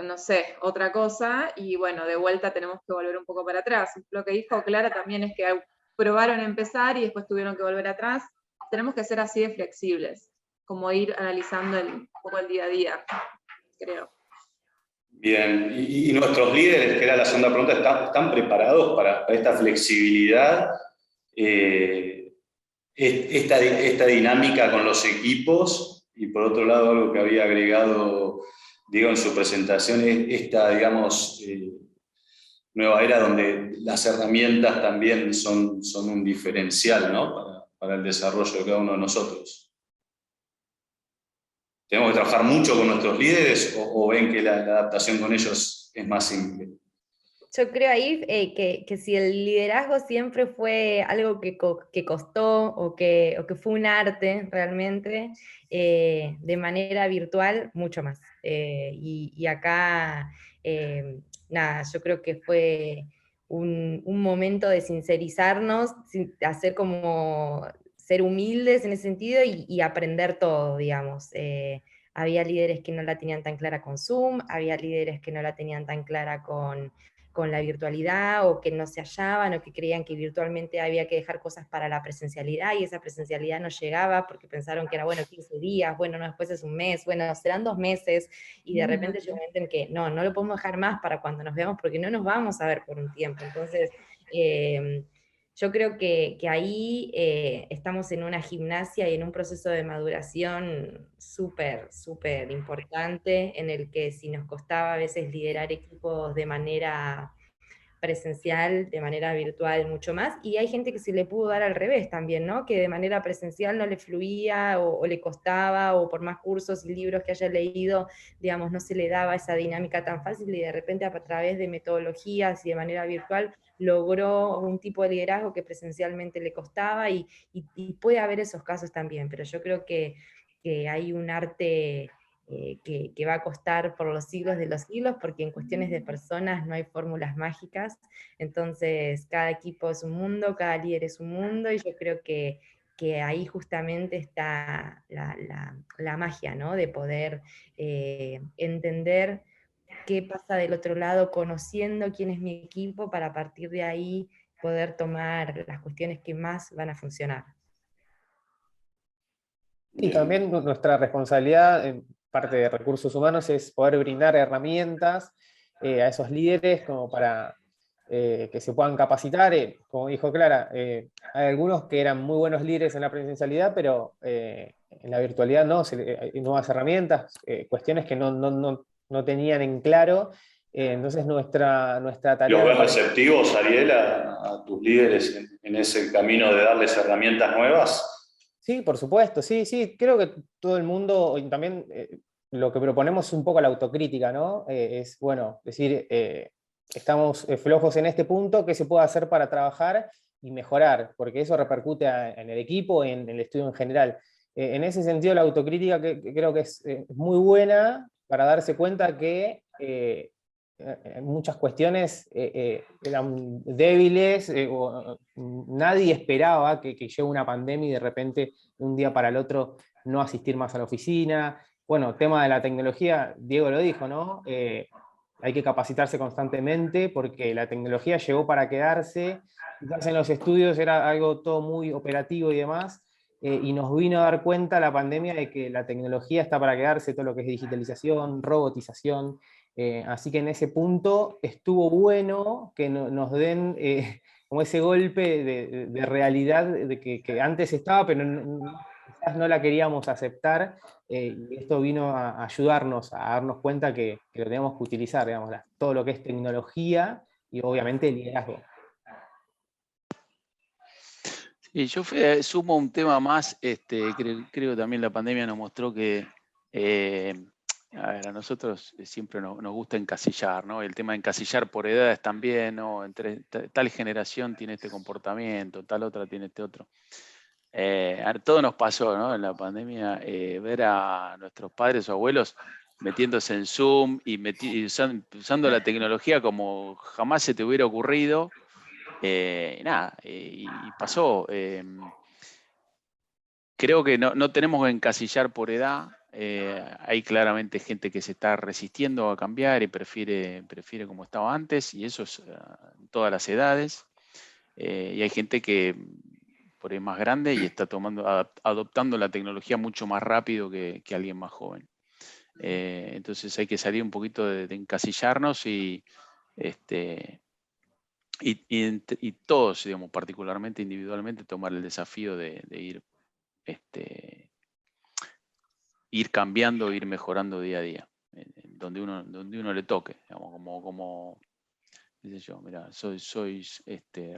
no sé, otra cosa, y bueno, de vuelta tenemos que volver un poco para atrás. Lo que dijo Clara también es que probaron empezar y después tuvieron que volver atrás. Tenemos que ser así de flexibles, como ir analizando un poco el día a día, creo. Bien, y nuestros líderes, que era la segunda pregunta, ¿están preparados para esta flexibilidad, esta dinámica con los equipos? Y por otro lado, algo que había agregado Diego en su presentación, es esta, digamos, nueva era donde las herramientas también son un diferencial, ¿no? Para el desarrollo de cada uno de nosotros. ¿Tenemos que trabajar mucho con nuestros líderes o ven que la adaptación con ellos es más simple? Yo creo ahí que si el liderazgo siempre fue algo que costó o que fue un arte realmente, de manera virtual, mucho más. Y acá, nada, yo creo que fue un momento de sincerizarnos, hacer como ser humildes en ese sentido y aprender todo, digamos. Había líderes que no la tenían tan clara con Zoom, había líderes que no la tenían tan clara con la virtualidad, o que no se hallaban, o que creían que virtualmente había que dejar cosas para la presencialidad, y esa presencialidad no llegaba porque pensaron que era, bueno, 15 días, bueno, no, después es un mes, bueno, serán 2 meses, y de repente llegó un momento en que no lo podemos dejar más para cuando nos veamos, porque no nos vamos a ver por un tiempo. Entonces, yo creo que ahí estamos en una gimnasia y en un proceso de maduración súper, súper importante, en el que si nos costaba a veces liderar equipos de manera presencial, de manera virtual mucho más, y hay gente que se le pudo dar al revés también, ¿no? Que de manera presencial no le fluía o le costaba, o por más cursos y libros que haya leído, digamos, no se le daba esa dinámica tan fácil, y de repente a través de metodologías y de manera virtual logró un tipo de liderazgo que presencialmente le costaba, y puede haber esos casos también, pero yo creo que hay un arte que va a costar por los siglos de los siglos, porque en cuestiones de personas no hay fórmulas mágicas. Entonces cada equipo es un mundo, cada líder es un mundo, y yo creo que ahí justamente está la magia, ¿no? De poder entender qué pasa del otro lado, conociendo quién es mi equipo, para a partir de ahí poder tomar las cuestiones que más van a funcionar. Y también nuestra responsabilidad en parte de recursos humanos es poder brindar herramientas a esos líderes como para que se puedan capacitar. Como dijo Clara, hay algunos que eran muy buenos líderes en la presencialidad, pero en la virtualidad no, hay nuevas herramientas, cuestiones que no tenían en claro. Entonces nuestra tarea... ¿Los ves receptivos, Ariel, a tus líderes en ese camino de darles herramientas nuevas? Sí, por supuesto, sí, creo que todo el mundo, y también lo que proponemos es un poco la autocrítica, ¿no? Es, bueno, decir, estamos flojos en este punto, ¿qué se puede hacer para trabajar y mejorar? Porque eso repercute en el equipo y en el estudio en general. En ese sentido, la autocrítica que creo que es muy buena para darse cuenta que muchas cuestiones eran débiles, nadie esperaba que llegue una pandemia y de repente de un día para el otro no asistir más a la oficina. Bueno, tema de la tecnología, Diego lo dijo, ¿no? Hay que capacitarse constantemente porque la tecnología llegó para quedarse. Quizás en los estudios era algo todo muy operativo y demás, y nos vino a dar cuenta la pandemia de que la tecnología está para quedarse, todo lo que es digitalización, robotización. Así que en ese punto estuvo bueno que nos den como ese golpe de realidad de que antes estaba, pero quizás no la queríamos aceptar, y esto vino a ayudarnos a darnos cuenta que lo tenemos que utilizar, digamos, todo lo que es tecnología y obviamente el liderazgo. Y yo sumo un tema más, creo que también la pandemia nos mostró que a ver, a nosotros siempre nos gusta encasillar, ¿no? El tema de encasillar por edades también, ¿no? Entre tal generación tiene este comportamiento, tal otra tiene este otro. A todo nos pasó, ¿no? En la pandemia, ver a nuestros padres o abuelos metiéndose en Zoom y usando la tecnología como jamás se te hubiera ocurrido. Y pasó. Creo que no tenemos que encasillar por edad. Hay claramente gente que se está resistiendo a cambiar y prefiere como estaba antes, y eso es en todas las edades. Y hay gente que por ahí es más grande y está adoptando la tecnología mucho más rápido que alguien más joven. Entonces hay que salir un poquito de encasillarnos y todos, digamos, particularmente individualmente, tomar el desafío de ir cambiando, ir mejorando día a día, donde uno le toque, digamos, como qué sé yo, mira,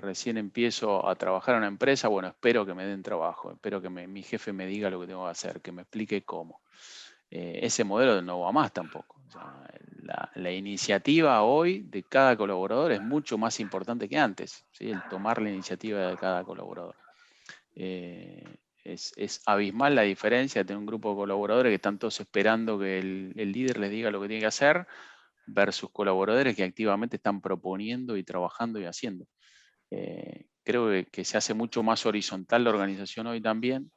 recién empiezo a trabajar en una empresa, bueno, espero que me den trabajo, espero que mi jefe me diga lo que tengo que hacer, que me explique cómo. Ese modelo no va más tampoco. O sea, la iniciativa hoy de cada colaborador es mucho más importante que antes, ¿sí? El tomar la iniciativa de cada colaborador. Es abismal la diferencia de tener un grupo de colaboradores que están todos esperando que el líder les diga lo que tiene que hacer versus colaboradores que activamente están proponiendo y trabajando y haciendo. Creo que se hace mucho más horizontal la organización hoy también,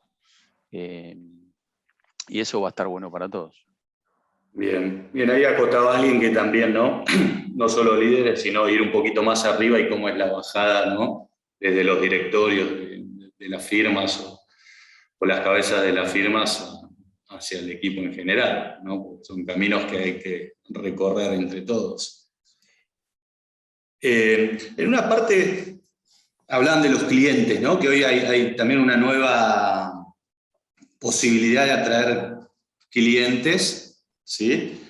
y eso va a estar bueno para todos. Bien, bien, ahí acotaba alguien que también, ¿no? No solo líderes, sino ir un poquito más arriba y cómo es la bajada, ¿no? Desde los directorios de las firmas o las cabezas de las firmas hacia el equipo en general, ¿no? Porque son caminos que hay que recorrer entre todos. En una parte hablan de los clientes, ¿no? Que hoy hay también una nueva posibilidad de atraer clientes, ¿sí?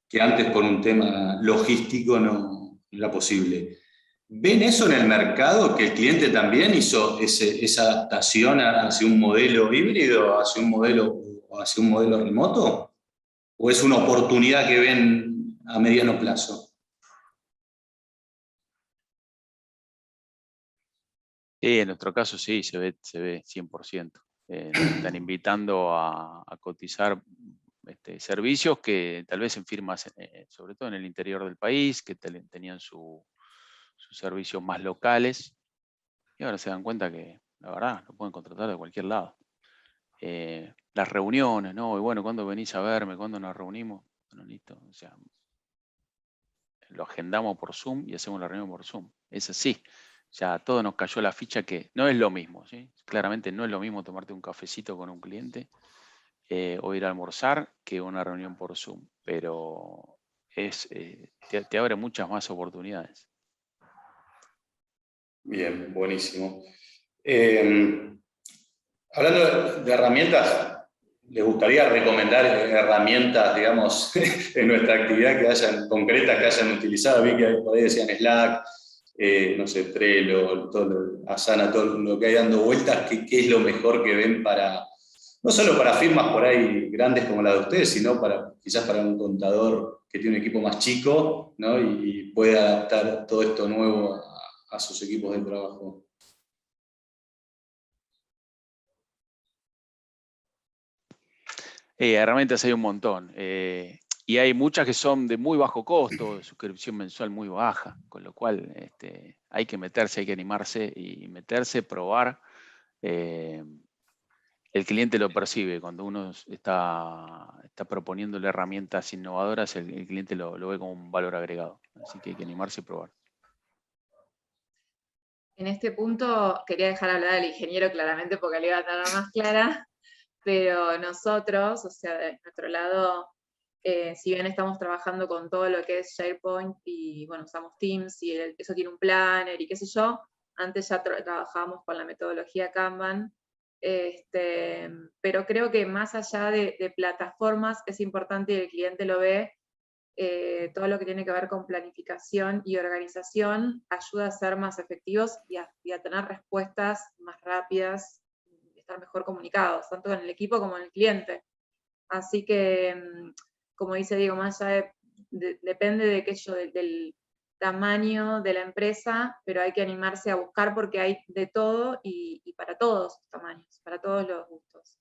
Que antes por un tema logístico no era posible. ¿Ven eso en el mercado, que el cliente también hizo esa adaptación hacia un modelo híbrido, hacia un modelo remoto? ¿O es una oportunidad que ven a mediano plazo? Sí, en nuestro caso sí, se ve 100%. Nos están invitando a cotizar servicios que tal vez en firmas, sobre todo en el interior del país, que tenían sus servicios más locales, y ahora se dan cuenta que, la verdad, lo pueden contratar de cualquier lado. Las reuniones, ¿no? Y bueno, ¿cuándo venís a verme? ¿Cuándo nos reunimos? Bueno, listo. O sea, lo agendamos por Zoom y hacemos la reunión por Zoom. Es así. Ya a todos nos cayó la ficha que no es lo mismo, ¿sí? Claramente no es lo mismo tomarte un cafecito con un cliente o ir a almorzar que una reunión por Zoom, pero te abre muchas más oportunidades. Bien, buenísimo. Hablando de herramientas, ¿les gustaría recomendar herramientas, digamos, en nuestra actividad concretas que hayan utilizado? Vi que por ahí decían Slack, no sé, Trello, Asana, todo lo que hay dando vueltas. ¿Qué es lo mejor que ven no solo para firmas por ahí grandes como la de ustedes, sino quizás para un contador que tiene un equipo más chico, ¿no? y puede adaptar todo esto nuevo a sus equipos de trabajo? Herramientas hay un montón. Y hay muchas que son de muy bajo costo, de suscripción mensual muy baja, con lo cual hay que meterse, hay que animarse y meterse, probar. El cliente lo percibe. Cuando uno está proponiéndole herramientas innovadoras, el cliente lo ve como un valor agregado. Así que hay que animarse y probar. En este punto quería dejar hablar al ingeniero claramente porque le iba a dar más clara, pero nosotros, o sea, de nuestro lado, si bien estamos trabajando con todo lo que es SharePoint y bueno, usamos Teams y eso tiene un planner y qué sé yo, antes ya trabajábamos con la metodología Kanban, pero creo que más allá de plataformas es importante y el cliente lo ve, todo lo que tiene que ver con planificación y organización ayuda a ser más efectivos y a tener respuestas más rápidas, estar mejor comunicados, tanto en el equipo como en el cliente. Así que, como dice Diego, más allá depende del tamaño de la empresa, pero hay que animarse a buscar porque hay de todo y para todos los tamaños, para todos los gustos.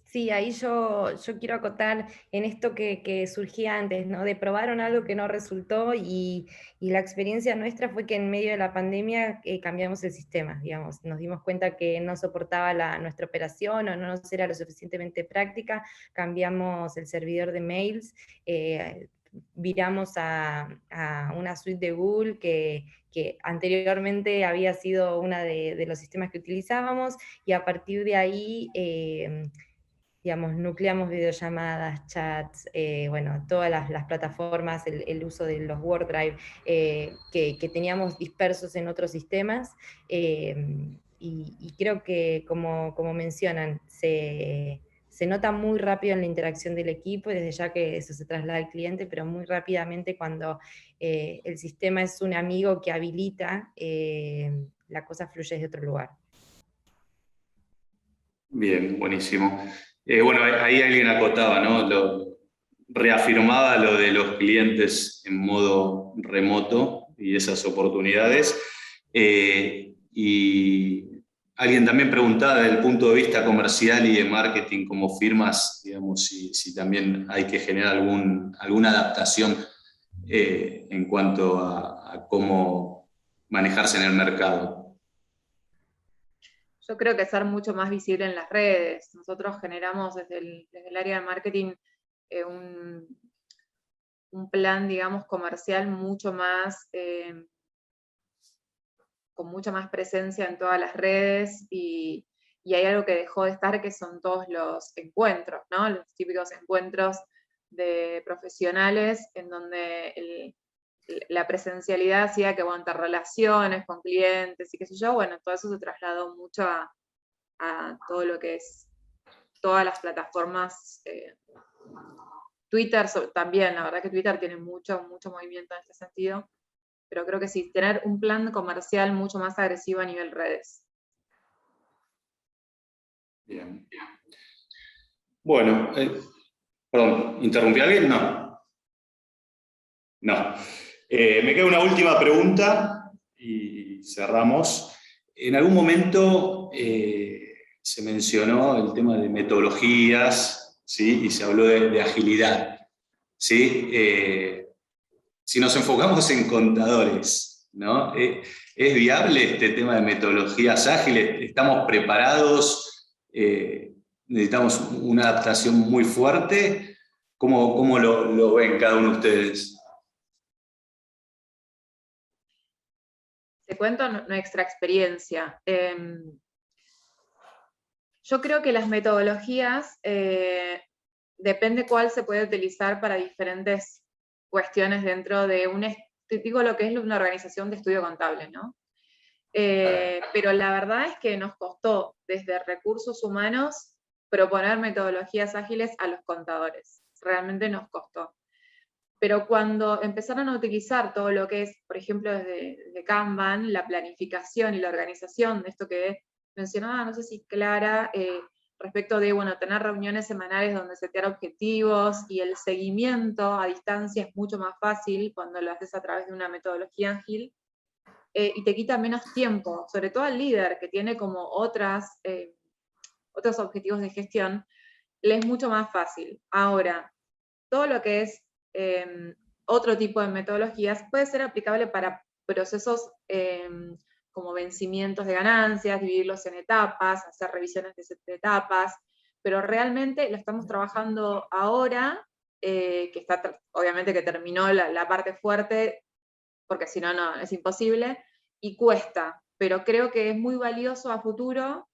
Sí, ahí yo quiero acotar en esto que surgía antes, ¿no? De probaron algo que no resultó y la experiencia nuestra fue que en medio de la pandemia cambiamos el sistema, digamos, nos dimos cuenta que no soportaba nuestra operación o no nos era lo suficientemente práctica, cambiamos el servidor de mails, viramos a una suite de Google que anteriormente había sido uno de los sistemas que utilizábamos, y a partir de ahí, digamos, nucleamos videollamadas, chats, bueno, todas las plataformas, el uso de los OneDrive que teníamos dispersos en otros sistemas, y creo que, como mencionan, se nota muy rápido en la interacción del equipo, y desde ya que eso se traslada al cliente, pero muy rápidamente cuando el sistema es un amigo que habilita, la cosa fluye desde otro lugar. Bien, buenísimo. Bueno, ahí alguien acotaba, ¿no? Reafirmaba lo de los clientes en modo remoto y esas oportunidades. Y alguien también preguntaba desde el punto de vista comercial y de marketing como firmas, digamos, si también hay que generar alguna adaptación en cuanto a cómo manejarse en el mercado. Yo creo que ser mucho más visible en las redes. Nosotros generamos desde el área de marketing un plan, digamos, comercial mucho más, con mucha más presencia en todas las redes, y hay algo que dejó de estar, que son todos los encuentros, ¿no? Los típicos encuentros de profesionales en donde la presencialidad hacía que, bueno, te relaciones con clientes y qué sé yo, bueno, todo eso se trasladó mucho a todo lo que es todas las plataformas. Twitter también, la verdad que Twitter tiene mucho movimiento en este sentido, pero creo que sí, tener un plan comercial mucho más agresivo a nivel redes. Bien. Bueno, perdón, ¿interrumpí a alguien? No. No. Me queda una última pregunta y cerramos. En algún momento se mencionó el tema de metodologías, ¿sí? Y se habló de agilidad, ¿sí? Si nos enfocamos en contadores, ¿no? ¿Es viable este tema de metodologías ágiles? ¿Estamos preparados? ¿Necesitamos una adaptación muy fuerte? ¿Cómo lo ven cada uno de ustedes? Te cuento nuestra experiencia. Yo creo que las metodologías, depende cuál se puede utilizar para diferentes cuestiones dentro de te digo lo que es una organización de estudio contable, ¿no? Pero la verdad es que nos costó desde recursos humanos proponer metodologías ágiles a los contadores. Realmente nos costó. Pero cuando empezaron a utilizar todo lo que es, por ejemplo, desde Kanban, la planificación y la organización, de esto que mencionaba, no sé si Clara, respecto de, bueno, tener reuniones semanales donde setear objetivos, y el seguimiento a distancia es mucho más fácil cuando lo haces a través de una metodología ágil, y te quita menos tiempo, sobre todo al líder que tiene como otros objetivos de gestión, le es mucho más fácil. Ahora, todo lo que es otro tipo de metodologías puede ser aplicable para procesos como vencimientos de ganancias, dividirlos en etapas, hacer revisiones de etapas, pero realmente lo estamos trabajando ahora, que está, obviamente que terminó la parte fuerte, porque si no, no, es imposible, y cuesta, pero creo que es muy valioso a futuro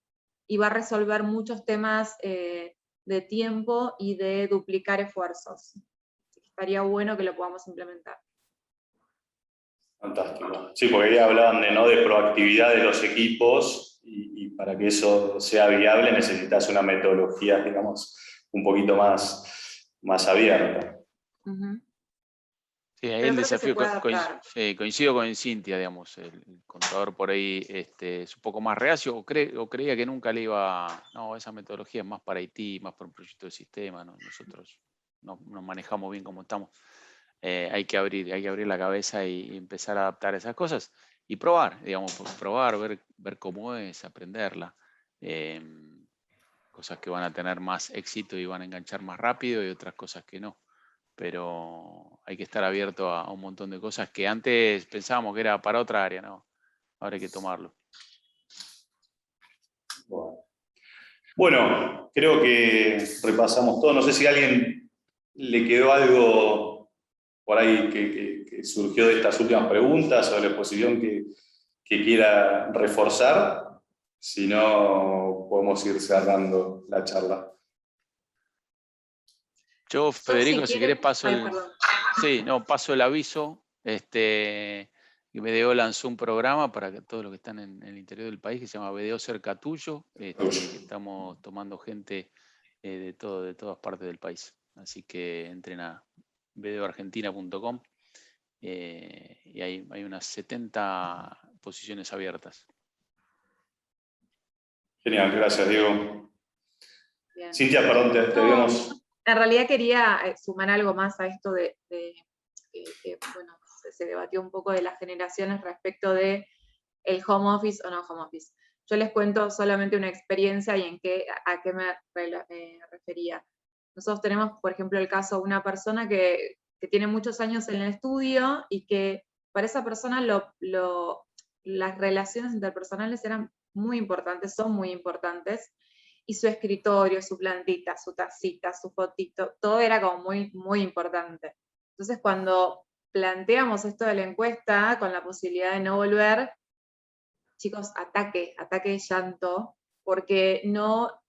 y va a resolver muchos temas de tiempo y de duplicar esfuerzos. Estaría bueno que lo podamos implementar. Fantástico. Sí, porque ahí hablaban de proactividad de los equipos y para que eso sea viable necesitas una metodología, digamos, un poquito más abierta. Uh-huh. Sí, ahí Pero el creo que se desafío, puede adaptar. coincido con Cintia, digamos, el contador por ahí es un poco más reacio o creía que nunca le iba, no, esa metodología es más para IT, más para un proyecto de sistema, ¿no? Nosotros nos manejamos bien como estamos. Hay que abrir la cabeza y empezar a adaptar esas cosas y probar, digamos, probar, ver cómo es, aprenderla. Cosas que van a tener más éxito y van a enganchar más rápido, y otras cosas que no. Pero hay que estar abierto a un montón de cosas que antes pensábamos que era para otra área, ¿no? Ahora hay que tomarlo. Bueno, creo que repasamos todo. No sé si a alguien le quedó algo por ahí que surgió de estas últimas preguntas o de la exposición que quiera reforzar. Si no, podemos ir cerrando la charla. Yo, Federico, si querés paso paso el aviso. BDO lanzó un programa para que todos los que están en el interior del país que se llama BDO Cerca Tuyo. Que estamos tomando gente de todas partes del país. Así que entren a bdoargentina.com y hay unas 70 posiciones abiertas. Genial, gracias, Diego. Bien. Cintia, perdón, te vemos. En realidad quería sumar algo más a esto de bueno, se debatió un poco de las generaciones respecto de el home office o no home office. Yo les cuento solamente una experiencia y a qué me refería. Nosotros tenemos, por ejemplo, el caso de una persona que tiene muchos años en el estudio y que para esa persona las relaciones interpersonales eran muy importantes, son muy importantes, y su escritorio, su plantita, su tacita, su fotito, todo era como muy, muy importante. Entonces, cuando planteamos esto de la encuesta con la posibilidad de no volver, chicos, ataque de llanto, porque no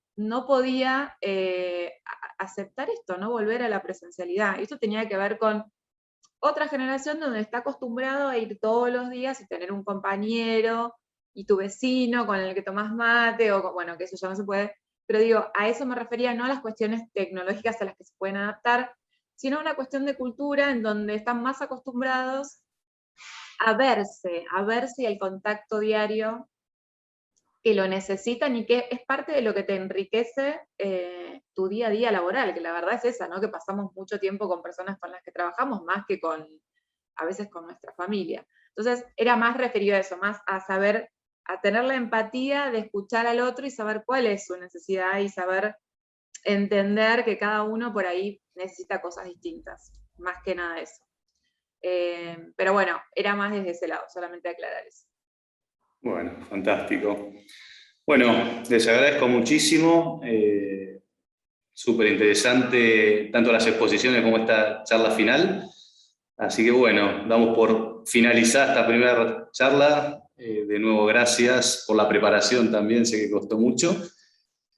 podía aceptar esto, no volver a la presencialidad. Esto tenía que ver con otra generación donde está acostumbrado a ir todos los días y tener un compañero y tu vecino con el que tomás mate, o bueno, que eso ya no se puede, pero digo, a eso me refería, no a las cuestiones tecnológicas a las que se pueden adaptar, sino a una cuestión de cultura en donde están más acostumbrados a verse y el contacto diario, que lo necesitan y que es parte de lo que te enriquece tu día a día laboral, que la verdad es esa, ¿no? Que pasamos mucho tiempo con personas con las que trabajamos más que a veces con nuestra familia. Entonces, era más referido a eso, más a saber, a tener la empatía de escuchar al otro y saber cuál es su necesidad y saber entender que cada uno por ahí necesita cosas distintas, más que nada eso. Pero bueno, era más desde ese lado, solamente aclarar eso. Bueno, fantástico. Bueno, les agradezco muchísimo. Súper interesante tanto las exposiciones como esta charla final. Así que bueno, damos por finalizada esta primera charla. De nuevo, gracias por la preparación también, sé que costó mucho.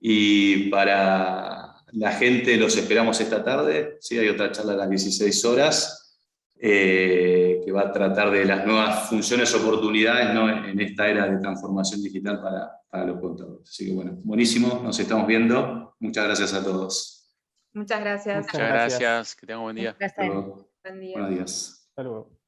Y para la gente, los esperamos esta tarde. Sí, hay otra charla a las 16 horas. Que va a tratar de las nuevas funciones, oportunidades, ¿no? En esta era de transformación digital para los contadores. Así que bueno, buenísimo, nos estamos viendo. Muchas gracias a todos. Muchas gracias. Muchas gracias, que tengan buen día. Gracias. Buen día. Buenos días. Hasta luego.